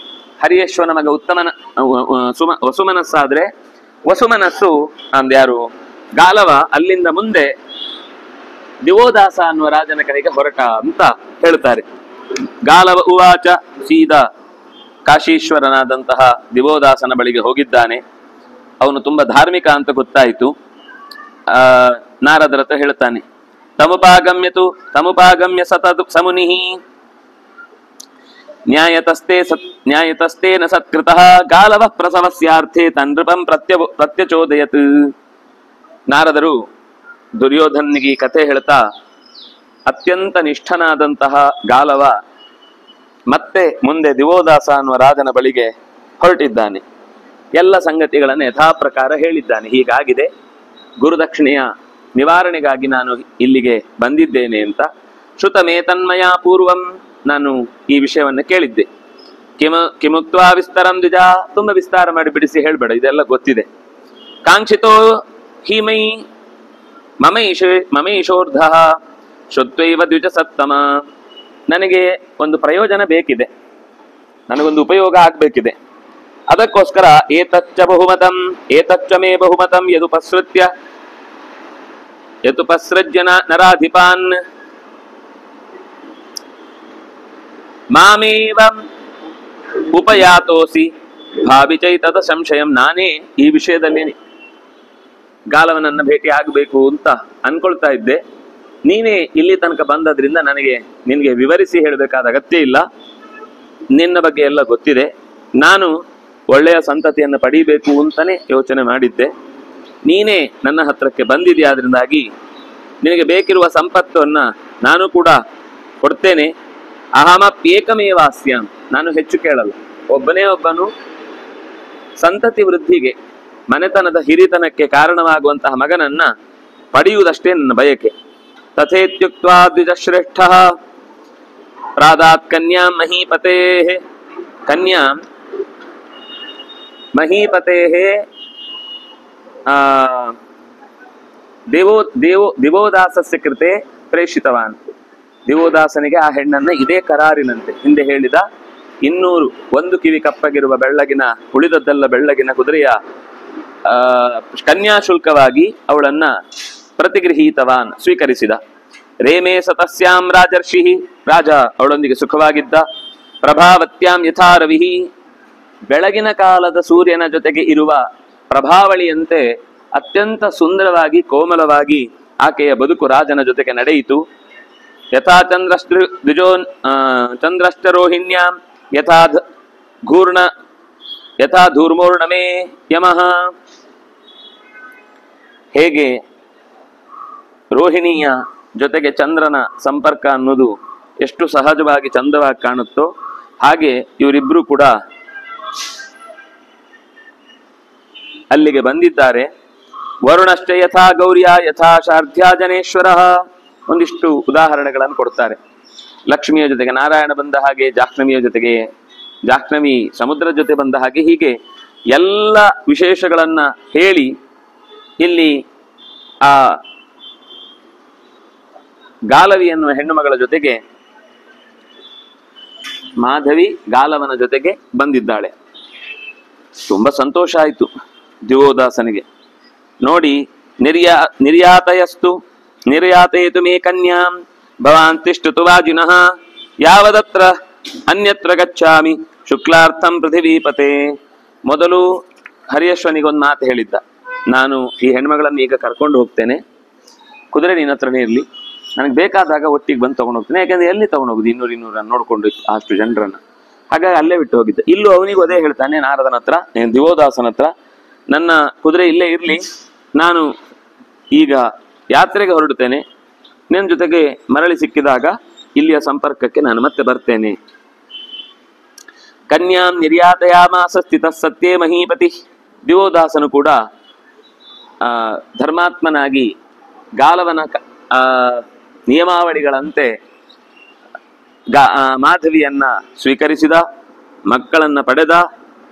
ಹರಿಯಶ್ವನ ಮಗ ಉತ್ತಮನ ವಸುಮನಸ್ಸಾದ್ರೆ ವಸುಮನಸ್ಸು ಅಂದ್ಯಾರು ಗಾಲವ ಅಲ್ಲಿಂದ ಮುಂದೆ ದಿವೋದಾಸ ಅನ್ನುವ ರಾಜನ ಕಡೆಗೆ ಹೊರಟ ಅಂತ ಹೇಳ್ತಾರೆ. ಗಾಲವ ಉವಾಚ, ಸೀದಾ ಕಾಶೀಶ್ವರನಾದಂತಹ ದಿವೋದಾಸನ ಬಳಿಗೆ ಹೋಗಿದ್ದಾನೆ. ಅವನು ತುಂಬಾ ಧಾರ್ಮಿಕ ಅಂತ ಗೊತ್ತಾಯಿತು. ನಾರದರ ಹತ್ರ ಹೇಳ್ತಾನೆ, ತಮುಪಾಗಮ್ಯ ಸತದು ಸಮುನಿ ನ್ಯಾಯತಸ್ತೇನ ಸತ್ಕೃತಃ ಗಾಲವ ಪ್ರಸವಸ್ಯಾರ್ಥೇ ತನ್ನೃಪಂ ಪ್ರತ್ಯಚೋದಯತ್. ನಾರದರು ದುರ್ಯೋಧನಿಗೆ ಈ ಕಥೆ ಹೇಳ್ತಾ, ಅತ್ಯಂತ ನಿಷ್ಠನಾದಂತಹ ಗಾಲವ ಮತ್ತೆ ಮುಂದೆ ದಿವೋದಾಸ ಅನ್ನುವ ರಾಜನ ಬಳಿಗೆ ಹೊರಟಿದ್ದಾನೆ. ಎಲ್ಲ ಸಂಗತಿಗಳನ್ನು ಯಥಾಪ್ರಕಾರ ಹೇಳಿದ್ದಾನೆ. ಹೀಗಾಗಿದೆ, ಗುರುದಕ್ಷಿಣೆಯ ನಿವಾರಣೆಗಾಗಿ ನಾನು ಇಲ್ಲಿಗೆ ಬಂದಿದ್ದೇನೆ ಅಂತ. ಶ್ರುತಮೇ ತನ್ಮಯ ಪೂರ್ವಂ, ನಾನು ಈ ವಿಷಯವನ್ನು ಕೇಳಿದ್ದೆ. ಕಿಮುಕ್ತ್ವಾ ವಿಸ್ತಾರಂ ದ್ವಿಜ, ತುಂಬ ವಿಸ್ತಾರ ಮಾಡಿ ಬಿಡಿಸಿ ಹೇಳ್ಬೇಡ, ಇದೆಲ್ಲ ಗೊತ್ತಿದೆ. ಕಾಂಕ್ಷಿತೋ ಹಿಮೈ ಮಮೈಷೋರ್ಧ ಶ್ರುತ್ವೈವ ದ್ವಿಜ ಸತ್ತಮ, ನನಗೆ ಒಂದು ಪ್ರಯೋಜನ ಬೇಕಿದೆ, ನನಗೊಂದು ಉಪಯೋಗ ಆಗ್ಬೇಕಿದೆ. ಅದಕ್ಕೋಸ್ಕರ ಏತಚ್ಚ ಮೇ ಬಹುಮತಂ ಯದುಪಸೃಜ್ಯ ನರಾಧಿಪಾನ್ ಮಾಮೇವ ಉಪಯಾತೋಸಿ ಭಾವಿಚೈತದ ಸಂಶಯಂ. ನಾನೇ ಈ ವಿಷಯದಲ್ಲಿ ಗಾಲವನನ್ನ ಭೇಟಿ ಆಗಬೇಕು ಅಂತ ಅನ್ಕೊಳ್ತಾ ಇದ್ದೆ. ನೀನೇ ಇಲ್ಲಿ ತನಕ ಬಂದದ್ರಿಂದ ನಿನಗೆ ವಿವರಿಸಿ ಹೇಳಬೇಕಾದ ಅಗತ್ಯ ಇಲ್ಲ. ನಿನ್ನ ಬಗ್ಗೆ ಎಲ್ಲ ಗೊತ್ತಿದೆ. ನಾನು ಒಳ್ಳೆಯ ಸಂತತಿಯನ್ನು ಪಡೀಬೇಕು ಅಂತಾನೆ ಯೋಚನೆ ಮಾಡಿದ್ದೆ. ನೀನೇ ನನ್ನ ಹತ್ರಕ್ಕೆ ಬಂದಿದೆಯಾದ್ರಿಂದಾಗಿ ನಿನಗೆ ಬೇಕಿರುವ ಸಂಪತ್ತನ್ನ ನಾನು ಕೂಡ ಕೊಡ್ತೇನೆ. ಅಹಮಪ್ಯೇಕಮೇವಾಸ್ಯಾಂ, ನಾನು ಹೆಚ್ಚು ಕೇಳಲ್ಲ. ಒಬ್ಬನೇ ಒಬ್ಬನು ಸಂತತಿ ವೃದ್ಧಿಗೆ, ಮನೆತನದ ಹಿರಿತನಕ್ಕೆ ಕಾರಣವಾಗುವಂತಹ ಮಗನನ್ನ ಪಡೆಯುವುದಷ್ಟೇ ನನ್ನ ಬಯಕೆ. ತಥೇತ್ಯುಕ್ತ್ವಾ ದ್ವಿಜಶ್ರೇಷ್ಠ ಪ್ರಾದಾತ್ ಕನ್ಯಾಂ ಮಹೀಪತೇಃ ದಿವೋದಾಸಸ್ಯ ಕೃತೆ ಪ್ರೇಷಿತವಾನ್. ದಿವೋದಾಸನಿಗೆ ಆ ಹೆಣ್ಣನ್ನ ಇದೇ ಕರಾರಿನಂತೆ ಹಿಂದೆ ಹೇಳಿದ 200 ಒಂದು ಕಿವಿ ಕಪ್ಪಗಿರುವ ಬೆಳ್ಳಗಿನ, ಉಳಿದದ್ದೆಲ್ಲ ಬೆಳ್ಳಗಿನ ಕುದುರೆಯ ಕನ್ಯಾಶುಲ್ಕವಾಗಿ ಅವಳನ್ನ ಪ್ರತಿಗೃಹೀತವಾನ್, ಸ್ವೀಕರಿಸಿದ. ರೇಮೇ ಸತಸ್ಯಾಂ ರಾಜರ್ಷಿ, ರಾಜ ಅವಳೊಂದಿಗೆ ಸುಖವಾಗಿದ್ದ. ಪ್ರಭಾವತ್ಯಾಂ ಯಥಾ ರವಿಹಿ, ಬೆಳಗಿನ ಕಾಲದ ಸೂರ್ಯನ ಜೊತೆಗೆ ಇರುವ ಪ್ರಭಾವಳಿಯಂತೆ ಅತ್ಯಂತ ಸುಂದರವಾಗಿ ಕೋಮಲವಾಗಿ ಆಕೆಯ ಬದುಕು ರಾಜನ ಜೊತೆಗೆ ನಡೆಯಿತು. ಯಥಾ ಚಂದ್ರಷ್ಟರೋಹಿಣ್ಯಾಂ ಯಥಾ ಧೂರ್ಮೋರ್ಣಮೇ ಯಮಃ, ಹೇಗೆ ರೋಹಿಣಿಯ ಜೊತೆಗೆ ಚಂದ್ರನ ಸಂಪರ್ಕ ಅನ್ನೋದು ಎಷ್ಟು ಸಹಜವಾಗಿ ಚಂದವಾಗಿ ಕಾಣುತ್ತೋ ಹಾಗೆ ಇವರಿಬ್ರು ಕೂಡ ಅಲ್ಲಿಗೆ ಬಂದಿದ್ದಾರೆ. ವರುಣಶ್ಚ ಯಥಾ ಗೌರ್ಯ ಯಥಾ ಶಾರ್ಧ್ಯ ಜನೇಶ್ವರ, ಒಂದಿಷ್ಟು ಉದಾಹರಣೆಗಳನ್ನು ಕೊಡ್ತಾರೆ. ಲಕ್ಷ್ಮಿಯ ಜೊತೆಗೆ ನಾರಾಯಣ ಬಂದ ಹಾಗೆ, ಜಾಹ್ನವಿ ಸಮುದ್ರ ಜೊತೆ ಬಂದ ಹಾಗೆ, ಹೀಗೆ ಎಲ್ಲ ವಿಶೇಷಗಳನ್ನ ಹೇಳಿ ಇಲ್ಲಿ ಆ ಗಾಲವಿ ಎನ್ನುವ ಹೆಣ್ಣು ಮಗಳ ಜೊತೆಗೆ ಮಾಧವಿ ಗಾಲವನ ಜೊತೆಗೆ ಬಂದಿದ್ದಾಳೆ. ತುಂಬಾ ಸಂತೋಷ ಆಯಿತು ದಿವೋದಾಸನಿಗೆ. ನೋಡಿ, ನಿರ್ಯಾತಯತು ಮೇ ಕನ್ಯಾಂ ಭವಾನ್ ತಿಷ್ಠತು ವಾಜಿನಃ ಯಾವದತ್ರ ಅನ್ಯತ್ರ ಗಚ್ಚಾಮಿ ಶುಕ್ಲಾರ್ಥಂ ಪೃಥಿವೀಪತೆ. ಮೊದಲು ಹರಿಯಶ್ವನಿಗೊಂದು ಮಾತು ಹೇಳಿದ್ದ, ನಾನು ಈ ಹೆಣ್ಮಗಳನ್ನು ಈಗ ಕರ್ಕೊಂಡು ಹೋಗ್ತೇನೆ, ಕುದುರೆ ನಿನ್ನ ಹತ್ರನೇ ಇರಲಿ, ನನಗೆ ಬೇಕಾದಾಗ ಒಟ್ಟಿಗೆ ಬಂದು ತಗೊಂಡು ಹೋಗ್ತೇನೆ. ಯಾಕಂದ್ರೆ ಎಲ್ಲಿ ತಗೊಂಡು ಹೋಗುದು 200 ನೋಡ್ಕೊಂಡು ಅಷ್ಟು ಜನರನ್ನ. ಹಾಗಾಗಿ ಅಲ್ಲೇ ಬಿಟ್ಟು ಹೋಗಿದ್ದ. ಇಲ್ಲೂ ಅವನಿಗೂ ಅದೇ ಹೇಳ್ತಾನೆ ನಾರದನ ಹತ್ರ, ದಿವೋದಾಸನ ಹತ್ರ, ನನ್ನ ಕುದುರೆ ಇಲ್ಲೇ ಇರಲಿ, ನಾನು ಈಗ ಯಾತ್ರೆಗೆ ಹೊರಡುತ್ತೇನೆ, ನಿನ್ನ ಜೊತೆಗೆ ಮರಳಿ ಸಿಕ್ಕಿದಾಗ ಇಲ್ಲಿಯ ಸಂಪರ್ಕಕ್ಕೆ ನಾನು ಮತ್ತೆ ಬರ್ತೇನೆ ಕನ್ಯಾಂ ನಿರ್ಯಾತಯಾಮಾಸ ಸ್ಥಿತ ಸತ್ಯೇ ಮಹೀಪತಿ. ದಿವೋದಾಸನು ಕೂಡ ಧರ್ಮಾತ್ಮನಾಗಿ ಗಾಲವನ ನಿಯಮಾವಳಿಗಳಂತೆ ಮಾಧವಿಯನ್ನ ಸ್ವೀಕರಿಸಿದ, ಮಕ್ಕಳನ್ನ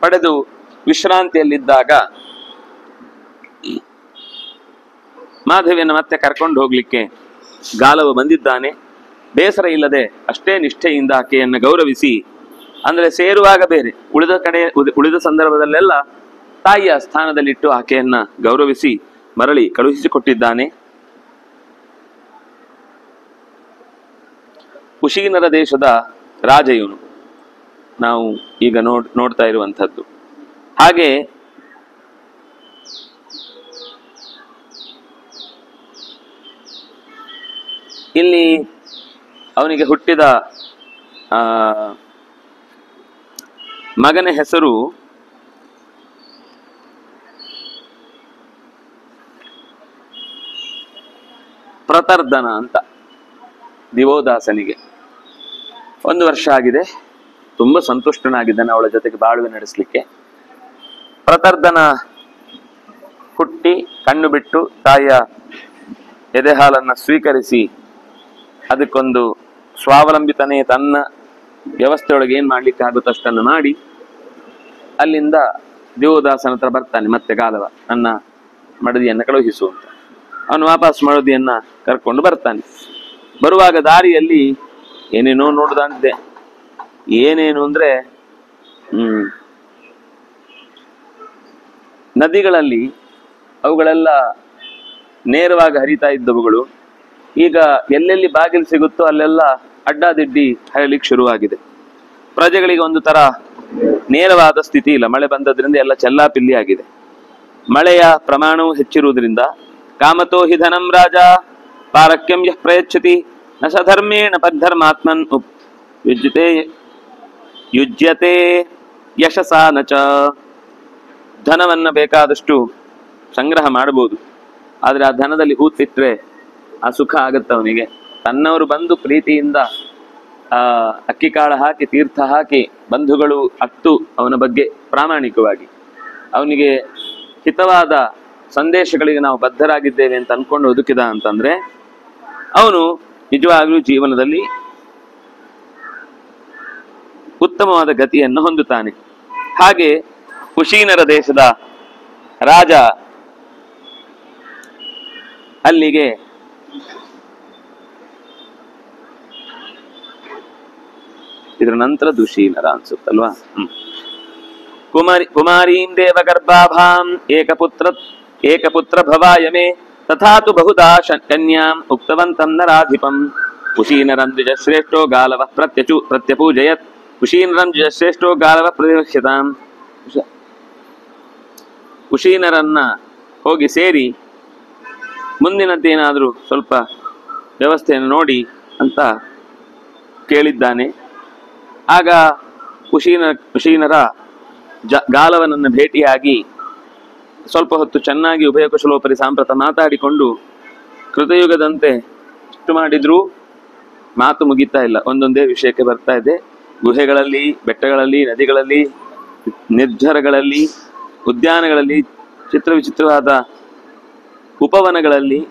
ಪಡೆದು ವಿಶ್ರಾಂತಿಯಲ್ಲಿದ್ದಾಗ ಮಾಧವಿಯನ್ನು ಮತ್ತೆ ಕರ್ಕೊಂಡು ಹೋಗ್ಲಿಕ್ಕೆ ಗಾಲವ ಬಂದಿದ್ದಾನೆ. ಬೇಸರ ಇಲ್ಲದೆ ಅಷ್ಟೇ ನಿಷ್ಠೆಯಿಂದ ಆಕೆಯನ್ನು ಗೌರವಿಸಿ, ಅಂದ್ರೆ ಸೇರುವಾಗ ಬೇರೆ, ಉಳಿದ ಸಂದರ್ಭದಲ್ಲೆಲ್ಲ ತಾಯಿಯ ಸ್ಥಾನದಲ್ಲಿಟ್ಟು ಆಕೆಯನ್ನ ಗೌರವಿಸಿ ಮರಳಿ ಕಳುಹಿಸಿಕೊಟ್ಟಿದ್ದಾನೆ. ಕುಶೀನರ ದೇಶದ ರಾಜ ಇವನು, ನಾವು ಈಗ ನೋಡ್ತಾ ಇರುವಂಥದ್ದು. ಹಾಗೆ ಇಲ್ಲಿ ಅವನಿಗೆ ಹುಟ್ಟಿದ ಮಗನ ಹೆಸರು ಪ್ರತರ್ಧನ ಅಂತ. ದಿವೋದಾಸನಿಗೆ 1 ವರ್ಷ ಆಗಿದೆ, ತುಂಬಾ ಸಂತುಷ್ಟನಾಗಿದ್ದಾನೆ ಅವಳ ಜೊತೆಗೆ ಬಾಳ್ವೆ ನಡೆಸಲಿಕ್ಕೆ. ಪ್ರತರ್ಧನ ಹುಟ್ಟಿ ಕಣ್ಣು ಬಿಟ್ಟು ತಾಯಿಯ ಎದೆ ಹಾಲನ್ನ ಸ್ವೀಕರಿಸಿ ಅದಕ್ಕೊಂದು ಸ್ವಾವಲಂಬಿತನೇ ತನ್ನ ವ್ಯವಸ್ಥೆಯೊಳಗೆ ಏನ್ ಮಾಡ್ಲಿಕ್ಕೆ ಆಗುತ್ತೋ ಅಷ್ಟನ್ನು ಮಾಡಿ ಅಲ್ಲಿಂದ ದಿವೋದಾಸನ ಹತ್ರ ಬರ್ತಾನೆ. ಮತ್ತೆ ಗಾಲವ ನನ್ನ ಮಡದಿಯನ್ನ ಕಳುಹಿಸು ಅಂತ. ಅವನು ವಾಪಸ್ ಮಡದಿಯನ್ನ ಕರ್ಕೊಂಡು ಬರ್ತಾನೆ. ಬರುವಾಗ ದಾರಿಯಲ್ಲಿ ಏನೇನೋ ನೋಡ್ದಂತೆ. ಏನೇನು ಅಂದ್ರೆ ನದಿಗಳಲ್ಲಿ ಅವುಗಳೆಲ್ಲ ನೇರವಾಗಿ ಹರಿತಾ ಇದ್ದವುಗಳು ಈಗ ಎಲ್ಲೆಲ್ಲಿ ಬಾಗಿಲು ಸಿಗುತ್ತೋ ಅಲ್ಲೆಲ್ಲ ಅಡ್ಡಾದಿಡ್ಡಿ ಹರಿಲಿಕ್ಕೆ ಶುರುವಾಗಿದೆ. ಪ್ರಜೆಗಳಿಗೆ ಒಂದು ತರ ನೇರವಾದ ಸ್ಥಿತಿ ಇಲ್ಲ. ಮಳೆ ಬಂದದ್ರಿಂದ ಎಲ್ಲ ಚೆಲ್ಲಾಪಿಲ್ಲಿ ಆಗಿದೆ. ಮಳೆಯ ಪ್ರಮಾಣವು ಹೆಚ್ಚಿರುವುದರಿಂದ ಕಾಮತೋ ಹಿ ಧನಂ ರಾಜ ಪಾರಕ್ಯಂ ಯಃ ಪ್ರಯಚ್ಛತಿ ನ ಸಧರ್ಮೇಣ ಪದ್ಧರ್ಮಾತ್ಮನ್ ಯುಜ್ಯತೆ ಯಶಸಾ ನಚ. ಧನವನ್ನ ಬೇಕಾದಷ್ಟು ಸಂಗ್ರಹ ಮಾಡಬಹುದು, ಆದ್ರೆ ಆ ಧನದಲ್ಲಿ ಹೂತಿಟ್ರೆ ಆ ಸುಖ ಆಗತ್ತ ಅವನಿಗೆ. ತನ್ನವರು ಬಂದು ಪ್ರೀತಿಯಿಂದ ಅಕ್ಕಿ ಕಾಳು ಹಾಕಿ ತೀರ್ಥ ಹಾಕಿ ಬಂಧುಗಳು ಅತ್ತು ಅವನ ಬಗ್ಗೆ ಪ್ರಾಮಾಣಿಕವಾಗಿ ಅವನಿಗೆ ಹಿತವಾದ ಸಂದೇಶಗಳಿಗೆ ನಾವು ಬದ್ಧರಾಗಿದ್ದೇವೆ ಅಂತ ಅನ್ಕೊಂಡು ಬದುಕಿದ ಅಂತಂದ್ರೆ ಅವನು ನಿಜವಾಗ್ಲೂ ಜೀವನದಲ್ಲಿ ಉತ್ತಮವಾದ ಗತಿಯನ್ನು ಹೊಂದುತ್ತಾನೆ. ಹಾಗೆ ಕುಶೀನರ ದೇಶದ ರಾಜ ಅಲ್ಲಿಗೆ ಇದರ ನಂತರ ದುಶೀನರ ಅನ್ಸುತ್ತಲ್ವಾ. ಕುಮಾರೀಂ ದೇವಗರ್ಭಾಭಾಂ ಏಕಪುತ್ರ ಭವಾಯಮೇ ತಥಾತು ಬಹುಧಾ ಕನ್ಯಾಂ ಉಕ್ತವಂತಂ ನರಾಧಿಪಂ. ಕುಶೀನರಂ ದ್ವಿಜಶ್ರೇಷ್ಠೋ ಗಾಲವ ಪ್ರತ್ಯಪೂಜಯತ್. ಕುಶೀನರಂ ದ್ವಿಜಶ್ರೇಷ್ಠೋ ಗಾಲವ ಪ್ರತಿವಕ್ಷ್ಯತಾಂ. ಕುಶೀನರನ್ನ ಹೋಗಿ ಸೇರಿ ಮುಂದಿನದ್ದೇನಾದ್ರೂ ಸ್ವಲ್ಪ ವ್ಯವಸ್ಥೆಯನ್ನು ನೋಡಿ ಅಂತ ಕೇಳಿದ್ದಾನೆ. ಆಗ ಕುಶೀನರ ಗಾಲವನನ್ನು ಭೇಟಿಯಾಗಿ ಸ್ವಲ್ಪ ಹೊತ್ತು ಚೆನ್ನಾಗಿ ಉಭಯ ಕುಶಲೋಪರಿ ಸಾಂಪ್ರತ ಮಾತಾಡಿಕೊಂಡು ಕೃತಯುಗದಂತೆ ಇಷ್ಟು ಮಾಡಿದ್ರೂ ಮಾತು ಮುಗಿತಾ ಇಲ್ಲ. ಒಂದೊಂದೇ ವಿಷಯಕ್ಕೆ ಬರ್ತಾ ಇದೆ. ಗುಹೆಗಳಲ್ಲಿ, ಬೆಟ್ಟಗಳಲ್ಲಿ, ನದಿಗಳಲ್ಲಿ, ನಿರ್ಜರಗಳಲ್ಲಿ, ಉದ್ಯಾನಗಳಲ್ಲಿ, ಚಿತ್ರವಿಚಿತ್ರವಾದ ಉಪವನಗಳಲ್ಲಿ,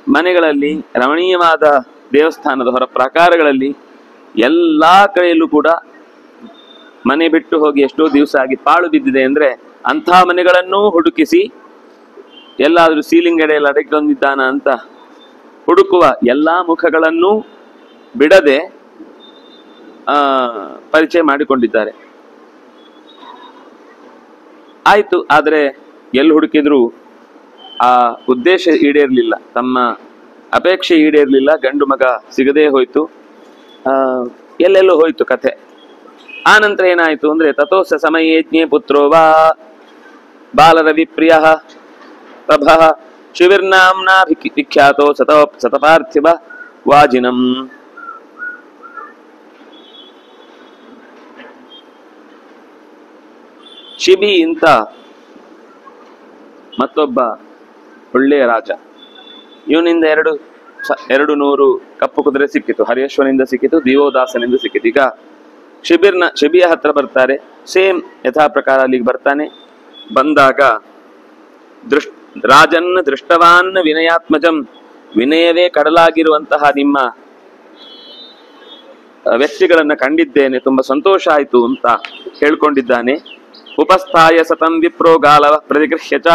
ಮನೆಗಳಲ್ಲಿ, ರಮಣೀಯವಾದ ದೇವಸ್ಥಾನದ ಹೊರ ಪ್ರಾಕಾರಗಳಲ್ಲಿ ಎಲ್ಲಾ ಕಡೆಯಲ್ಲೂ ಕೂಡ ಮನೆ ಬಿಟ್ಟು ಹೋಗಿ ಎಷ್ಟೋ ದಿವಸ ಆಗಿ ಪಾಳು ಬಿದ್ದಿದೆ ಅಂದ್ರೆ ಅಂಥ ಮನೆಗಳನ್ನೂ ಹುಡುಕಿಸಿ ಎಲ್ಲಾದ್ರೂ ಸೀಲಿಂಗ್ ಎಡೆಯಲ್ಲಿ ಅಡಗಿಕೊಂಡಿದ್ದಾನ ಅಂತ ಹುಡುಕುವ ಎಲ್ಲಾ ಮುಖಗಳನ್ನೂ ಬಿಡದೆ ಪರಿಚಯ ಮಾಡಿಕೊಂಡಿದ್ದಾರೆ. ಆಯ್ತು, ಆದ್ರೆ ಎಲ್ಲಿ ಹುಡುಕಿದ್ರು ಆ ಉದ್ದೇಶ ಈಡೇರ್ಲಿಲ್ಲ, ತಮ್ಮ ಅಪೇಕ್ಷೆ ಈಡೇರ್ಲಿಲ್ಲ. ಗಂಡು ಮಗ ಸಿಗದೇ ಹೋಯ್ತು, ಎಲ್ಲೆಲ್ಲೋ ಹೋಯ್ತು ಕಥೆ. ಆ ನಂತರ ಏನಾಯ್ತು ಅಂದ್ರೆ ತಥೋಸ ಸಮಯೇಜ್ಞೆ ಪುತ್ರೋ ವಾ ಬಾಲರವಿಪ್ರಿಯ ಪ್ರಭ ಶಿವಿರ್ನಾಮ್ನಾ ವಿಖ್ಯಾತೋ ಸತಪಾರ್ಥಿವ ವಾಜಿನಂ. ಶಿಬಿ ಅಂತ ಮತ್ತೊಬ್ಬ ಒಳ್ಳೆಯ ರಾಜ. ಇವನಿಂದ 200 ಕಪ್ಪು ಕುದುರೆ ಸಿಕ್ಕಿತು. ಹರಿಯಶ್ವನಿಂದ ಸಿಕ್ಕಿತು, ದಿವೋದಾಸನಿಂದ ಸಿಕ್ಕಿತು. ಈಗ ಶಿಬಿಯ ಹತ್ರ ಬರ್ತಾರೆ. ಸೇಮ್ ಯಥಾ ಪ್ರಕಾರ ಅಲ್ಲಿಗೆ ಬರ್ತಾನೆ. ಬಂದಾಗ ರಾಜನ್ ದೃಷ್ಟವಾನ್ ವಿನಯಾತ್ಮಜಂ, ವಿನಯವೇ ಕಡಲಾಗಿರುವಂತಹ ನಿಮ್ಮ ವ್ಯಕ್ತಿಗಳನ್ನ ಕಂಡಿದ್ದೇನೆ, ತುಂಬಾ ಸಂತೋಷ ಆಯಿತು ಅಂತ ಹೇಳ್ಕೊಂಡಿದ್ದಾನೆ. ಉಪಸ್ಥಾಯ ಸತಂ ವಿಪ್ರೋ ಗಾಲವ ಪ್ರತಿಗೃಹ್ಯಚ,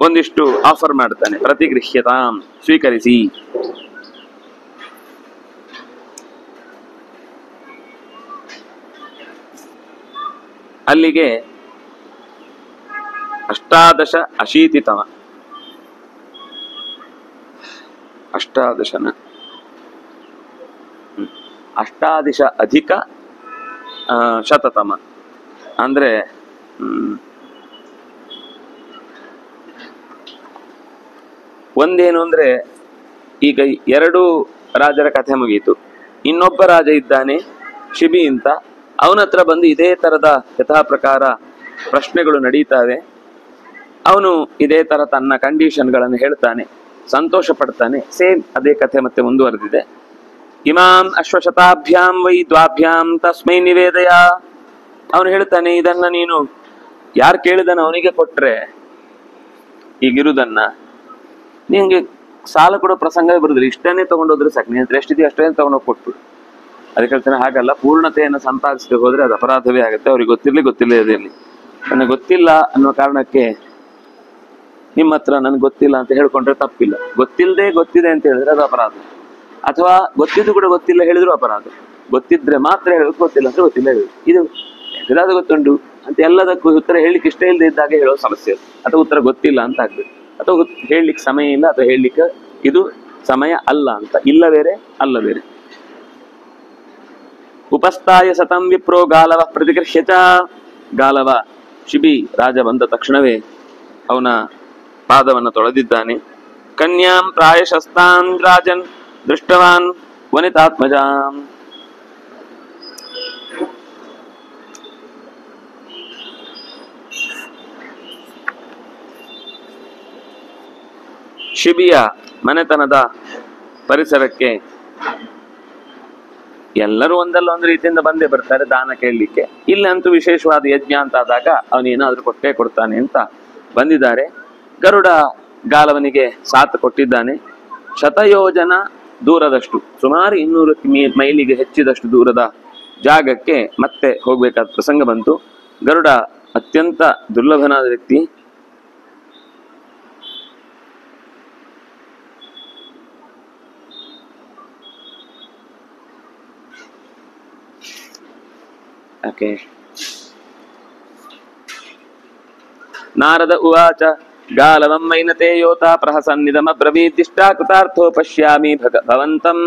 ಒಂದಿಷ್ಟು ಆಫರ್ ಮಾಡ್ತಾನೆ. ಪ್ರತಿಗೃಹ್ಯತಾಂ, ಸ್ವೀಕರಿಸಿ. ಅಲ್ಲಿಗೆ 18 ಅಶೀತಿತಮ, 18 ಅಧಿಕ ಶತತಮ ಅಂದ್ರೆ ಒಂದೇನು ಅಂದ್ರೆ, ಈಗ 2 ರಾಜರ ಕಥೆ ಮುಗಿಯಿತು. ಇನ್ನೊಬ್ಬ ರಾಜ ಇದ್ದಾನೆ ಶಿಬಿ ಅಂತ, ಅವನ ಹತ್ರ ಬಂದು ಇದೇ ತರದ ಯಥಾ ಪ್ರಕಾರ ಪ್ರಶ್ನೆಗಳು ನಡೀತಾವೆ. ಅವನು ಇದೇ ತರ ತನ್ನ ಕಂಡೀಷನ್ಗಳನ್ನು ಹೇಳ್ತಾನೆ, ಸಂತೋಷ ಪಡ್ತಾನೆ. ಸೇಮ್ ಅದೇ ಕಥೆ ಮತ್ತೆ ಮುಂದುವರೆದಿದೆ. ಇಮಾಂ ಅಶ್ವಶತಾಭ್ಯಾಂ ವೈ ದ್ವಾಭ್ಯಾಂ ತಸ್ಮೈ ನಿವೇದಯ. ಅವನು ಹೇಳ್ತಾನೆ, ಇದನ್ನ ನೀನು ಯಾರು ಕೇಳಿದನ ಅವನಿಗೆ ಕೊಟ್ರೆ, ಈಗಿರುವುದನ್ನ ನಿಂಗೆ ಸಾಲ ಕೊಡೋ ಪ್ರಸಂಗವೇ ಬರುದಿಲ್ಲ. ಇಷ್ಟನ್ನೇ ತಗೊಂಡೋದ್ರೆ ಸಾಕು, ನೀನ್ ಹತ್ರ ಎಷ್ಟಿದೆಯೋ ಅಷ್ಟೇ ತಗೊಂಡೋಗಿ ಕೊಟ್ಬಿಡು. ಅದಕ್ಕೆ ಹೇಳ್ತಾನೆ, ಹಾಗಲ್ಲ, ಪೂರ್ಣತೆಯನ್ನು ಸಂಪಾದಿಸದೆ ಹೋದ್ರೆ ಅದು ಅಪರಾಧವೇ ಆಗುತ್ತೆ. ಅವ್ರಿಗೆ ಗೊತ್ತಿರಲಿ ಅದಿರಲಿ, ನನಗೆ ಗೊತ್ತಿಲ್ಲ ಅನ್ನೋ ಕಾರಣಕ್ಕೆ ನಿಮ್ಮ ಹತ್ರ ನನ್ಗೆ ಗೊತ್ತಿಲ್ಲ ಅಂತ ಹೇಳ್ಕೊಂಡ್ರೆ ತಪ್ಪಿಲ್ಲ. ಗೊತ್ತಿಲ್ಲದೆ ಗೊತ್ತಿದೆ ಅಂತ ಹೇಳಿದ್ರೆ ಅದು ಅಪರಾಧ, ಅಥವಾ ಗೊತ್ತಿದ್ದು ಕೂಡ ಗೊತ್ತಿಲ್ಲ ಹೇಳಿದ್ರು ಅಪರಾಧ. ಗೊತ್ತಿದ್ರೆ ಮಾತ್ರ ಹೇಳೋದು, ಗೊತ್ತಿಲ್ಲ ಅಂದ್ರೆ ಗೊತ್ತಿಲ್ಲ ಹೇಳುದು. ಇದು ಎಲ್ಲಾದ್ರೂ ಗೊತ್ತುಂಟು ಅಂತ ಎಲ್ಲದಕ್ಕೂ ಉತ್ತರ ಹೇಳಲಿಕ್ಕೆ ಇಷ್ಟ ಇಲ್ಲದೆ ಇದ್ದಾಗ ಹೇಳೋ ಸಮಸ್ಯೆ, ಅಥವಾ ಉತ್ತರ ಗೊತ್ತಿಲ್ಲ ಅಂತ ಆಗ್ಬೇಕು, ಅಥವಾ ಹೇಳಲಿಕ್ಕೆ ಸಮಯ ಇಲ್ಲ, ಅಥವಾ ಹೇಳಲಿಕ್ಕೆ ಇದು ಸಮಯ ಅಲ್ಲ ಅಂತ. ಇಲ್ಲ ಬೇರೆ, ಅಲ್ಲ ಬೇರೆ. ಉಪಸ್ಥಾಯ ಸತಂ ವಿಪ್ರೋ ಗಾಲವ ಪ್ರತಿಗೃಹ್ಯಚ. ಗಾಲವ ಶಿಬಿ ರಾಜ ಬಂದ ತಕ್ಷಣವೇ ಅವನ ಪಾದವನ್ನು ತೊಳೆದಿದ್ದಾನೆ. ಕನ್ಯಾಂ ಪ್ರಾಯಶಸ್ತಾನ್ ರಾಜನ್ ದೃಷ್ಟವಾನ್ ವನಿತಾತ್ಮಜಾಂ. ಶಿಬಿಯ ಮನೆತನದ ಪರಿಸರಕ್ಕೆ ಎಲ್ಲರೂ ಒಂದಲ್ಲ ಒಂದು ರೀತಿಯಿಂದ ಬಂದೇ ಬರ್ತಾರೆ ದಾನ ಕೇಳಲಿಕ್ಕೆ. ಇಲ್ಲಂತೂ ವಿಶೇಷವಾದ ಯಜ್ಞ ಅಂತ ಆದಾಗ ಅವನೇನಾದ್ರೂ ಕೊಟ್ಟೇ ಕೊಡ್ತಾನೆ ಅಂತ ಬಂದಿದ್ದಾರೆ. ಗರುಡ ಗಾಲವನಿಗೆ ಸಾಥ್ ಕೊಟ್ಟಿದ್ದಾನೆ. ಶತಯೋಜನ ದೂರದಷ್ಟು, ಸುಮಾರು 200 ಮೈಲಿಗೆ ಹೆಚ್ಚಿದಷ್ಟು ದೂರದ ಜಾಗಕ್ಕೆ ಮತ್ತೆ ಹೋಗ್ಬೇಕಾದ ಪ್ರಸಂಗ ಬಂತು. ಗರುಡ ಅತ್ಯಂತ ದುರ್ಲಭನಾದ ವ್ಯಕ್ತಿ. ನಾರದ ಉವಾಚ ಗಾಲವಂ ಮೈನತೆ ಯೋತಾ ಪ್ರಹಸನ್ನಿದಮಬ್ರವೀತಿಷ್ಟಾ ಕೃತಾರ್ಥೋ ಪಶ್ಯಾಮಿ ಭವಂತಂ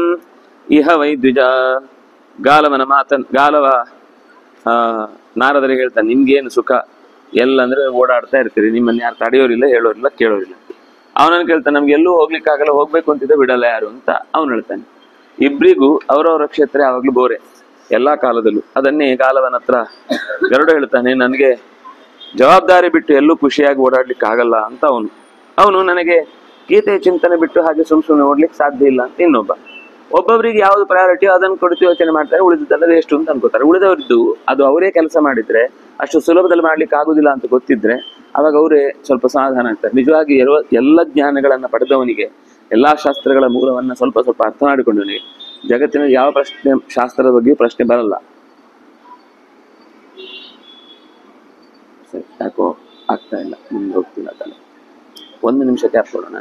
ಇಹ ವೈ ದ್ವಿಜ. ಗಾಲವನ ಗಾಲವ ನಾರದರಿಗೆ ಹೇಳ್ತಾನೆ, ನಿಮ್ಗೇನು ಸುಖ, ಎಲ್ಲಂದ್ರೆ ಓಡಾಡ್ತಾ ಇರ್ತೀರಿ, ನಿಮ್ಮನ್ನ ಯಾರು ತಡೆಯೋರಿಲ್ಲ, ಹೇಳೋರಿಲ್ಲ, ಕೇಳೋರಿಲ್ಲ. ಅವನನ್ನು ಕೇಳ್ತಾನೆ, ನಮ್ಗೆ ಎಲ್ಲೂ ಹೋಗ್ಲಿಕ್ಕಾಗಲ್ಲ, ಹೋಗ್ಬೇಕು ಅಂತಿದ್ದೆ ಬಿಡಲ್ಲ ಯಾರು ಅಂತ ಅವನು ಹೇಳ್ತಾನೆ. ಇಬ್ರಿಗೂ ಅವರವರ ಕ್ಷೇತ್ರ ಯಾವಾಗ್ಲೂ ಬೋರೆ, ಎಲ್ಲಾ ಕಾಲದಲ್ಲೂ. ಅದನ್ನೇ ಗಾಲವನ ಹತ್ರ ಗರುಡ ಹೇಳ್ತಾನೆ, ನನಗೆ ಜವಾಬ್ದಾರಿ ಬಿಟ್ಟು ಎಲ್ಲೂ ಖುಷಿಯಾಗಿ ಓಡಾಡ್ಲಿಕ್ಕೆ ಆಗಲ್ಲ ಅಂತ ಅವನು ನನಗೆ ಗೀತೆ ಚಿಂತನೆ ಬಿಟ್ಟು ಹಾಗೆ ಸುಮ್ನೆ ಓಡ್ಲಿಕ್ಕೆ ಸಾಧ್ಯ ಇಲ್ಲ ಅಂತ ಇನ್ನೊಬ್ಬ. ಒಬ್ಬೊಬ್ಬರಿಗೆ ಯಾವ್ದು ಪ್ರಯಾರಿಟಿಯೋ ಅದನ್ನು ಕೊಡ್ತು ಯೋಚನೆ ಮಾಡ್ತಾರೆ, ಉಳಿದದ್ದೆಲ್ಲ ಎಷ್ಟು ಅಂತ ಅನ್ಕೋತಾರೆ. ಉಳಿದವರಿದ್ದು ಅದು ಅವರೇ ಕೆಲಸ ಮಾಡಿದ್ರೆ, ಅಷ್ಟು ಸುಲಭದಲ್ಲಿ ಮಾಡ್ಲಿಕ್ಕೆ ಆಗುದಿಲ್ಲ ಅಂತ ಗೊತ್ತಿದ್ರೆ ಅವಾಗ ಅವರೇ ಸ್ವಲ್ಪ ಸಮಾಧಾನ ಆಗ್ತಾರೆ. ನಿಜವಾಗಿ ಎಲ್ಲ ಜ್ಞಾನಗಳನ್ನ ಪಡೆದವನಿಗೆ, ಎಲ್ಲಾ ಶಾಸ್ತ್ರಗಳ ಮೂಲವನ್ನ ಸ್ವಲ್ಪ ಸ್ವಲ್ಪ ಅರ್ಥ ಮಾಡಿಕೊಂಡವನಿಗೆ ಜಗತ್ತಿನ ಯಾವ ಪ್ರಶ್ನೆ, ಶಾಸ್ತ್ರದ ಬಗ್ಗೆಯೂ ಪ್ರಶ್ನೆ ಬರಲ್ಲ. ಸರಿ, ಯಾಕೋ ಆಗ್ತಾ ಇಲ್ಲ, ಮುಂದೆ ಹೋಗ್ತಿಲ್ಲ ತಾನೆ. 1 ನಿಮಿಷ ಕ್ಯಾಪ್ ಕೊಡೋಣ.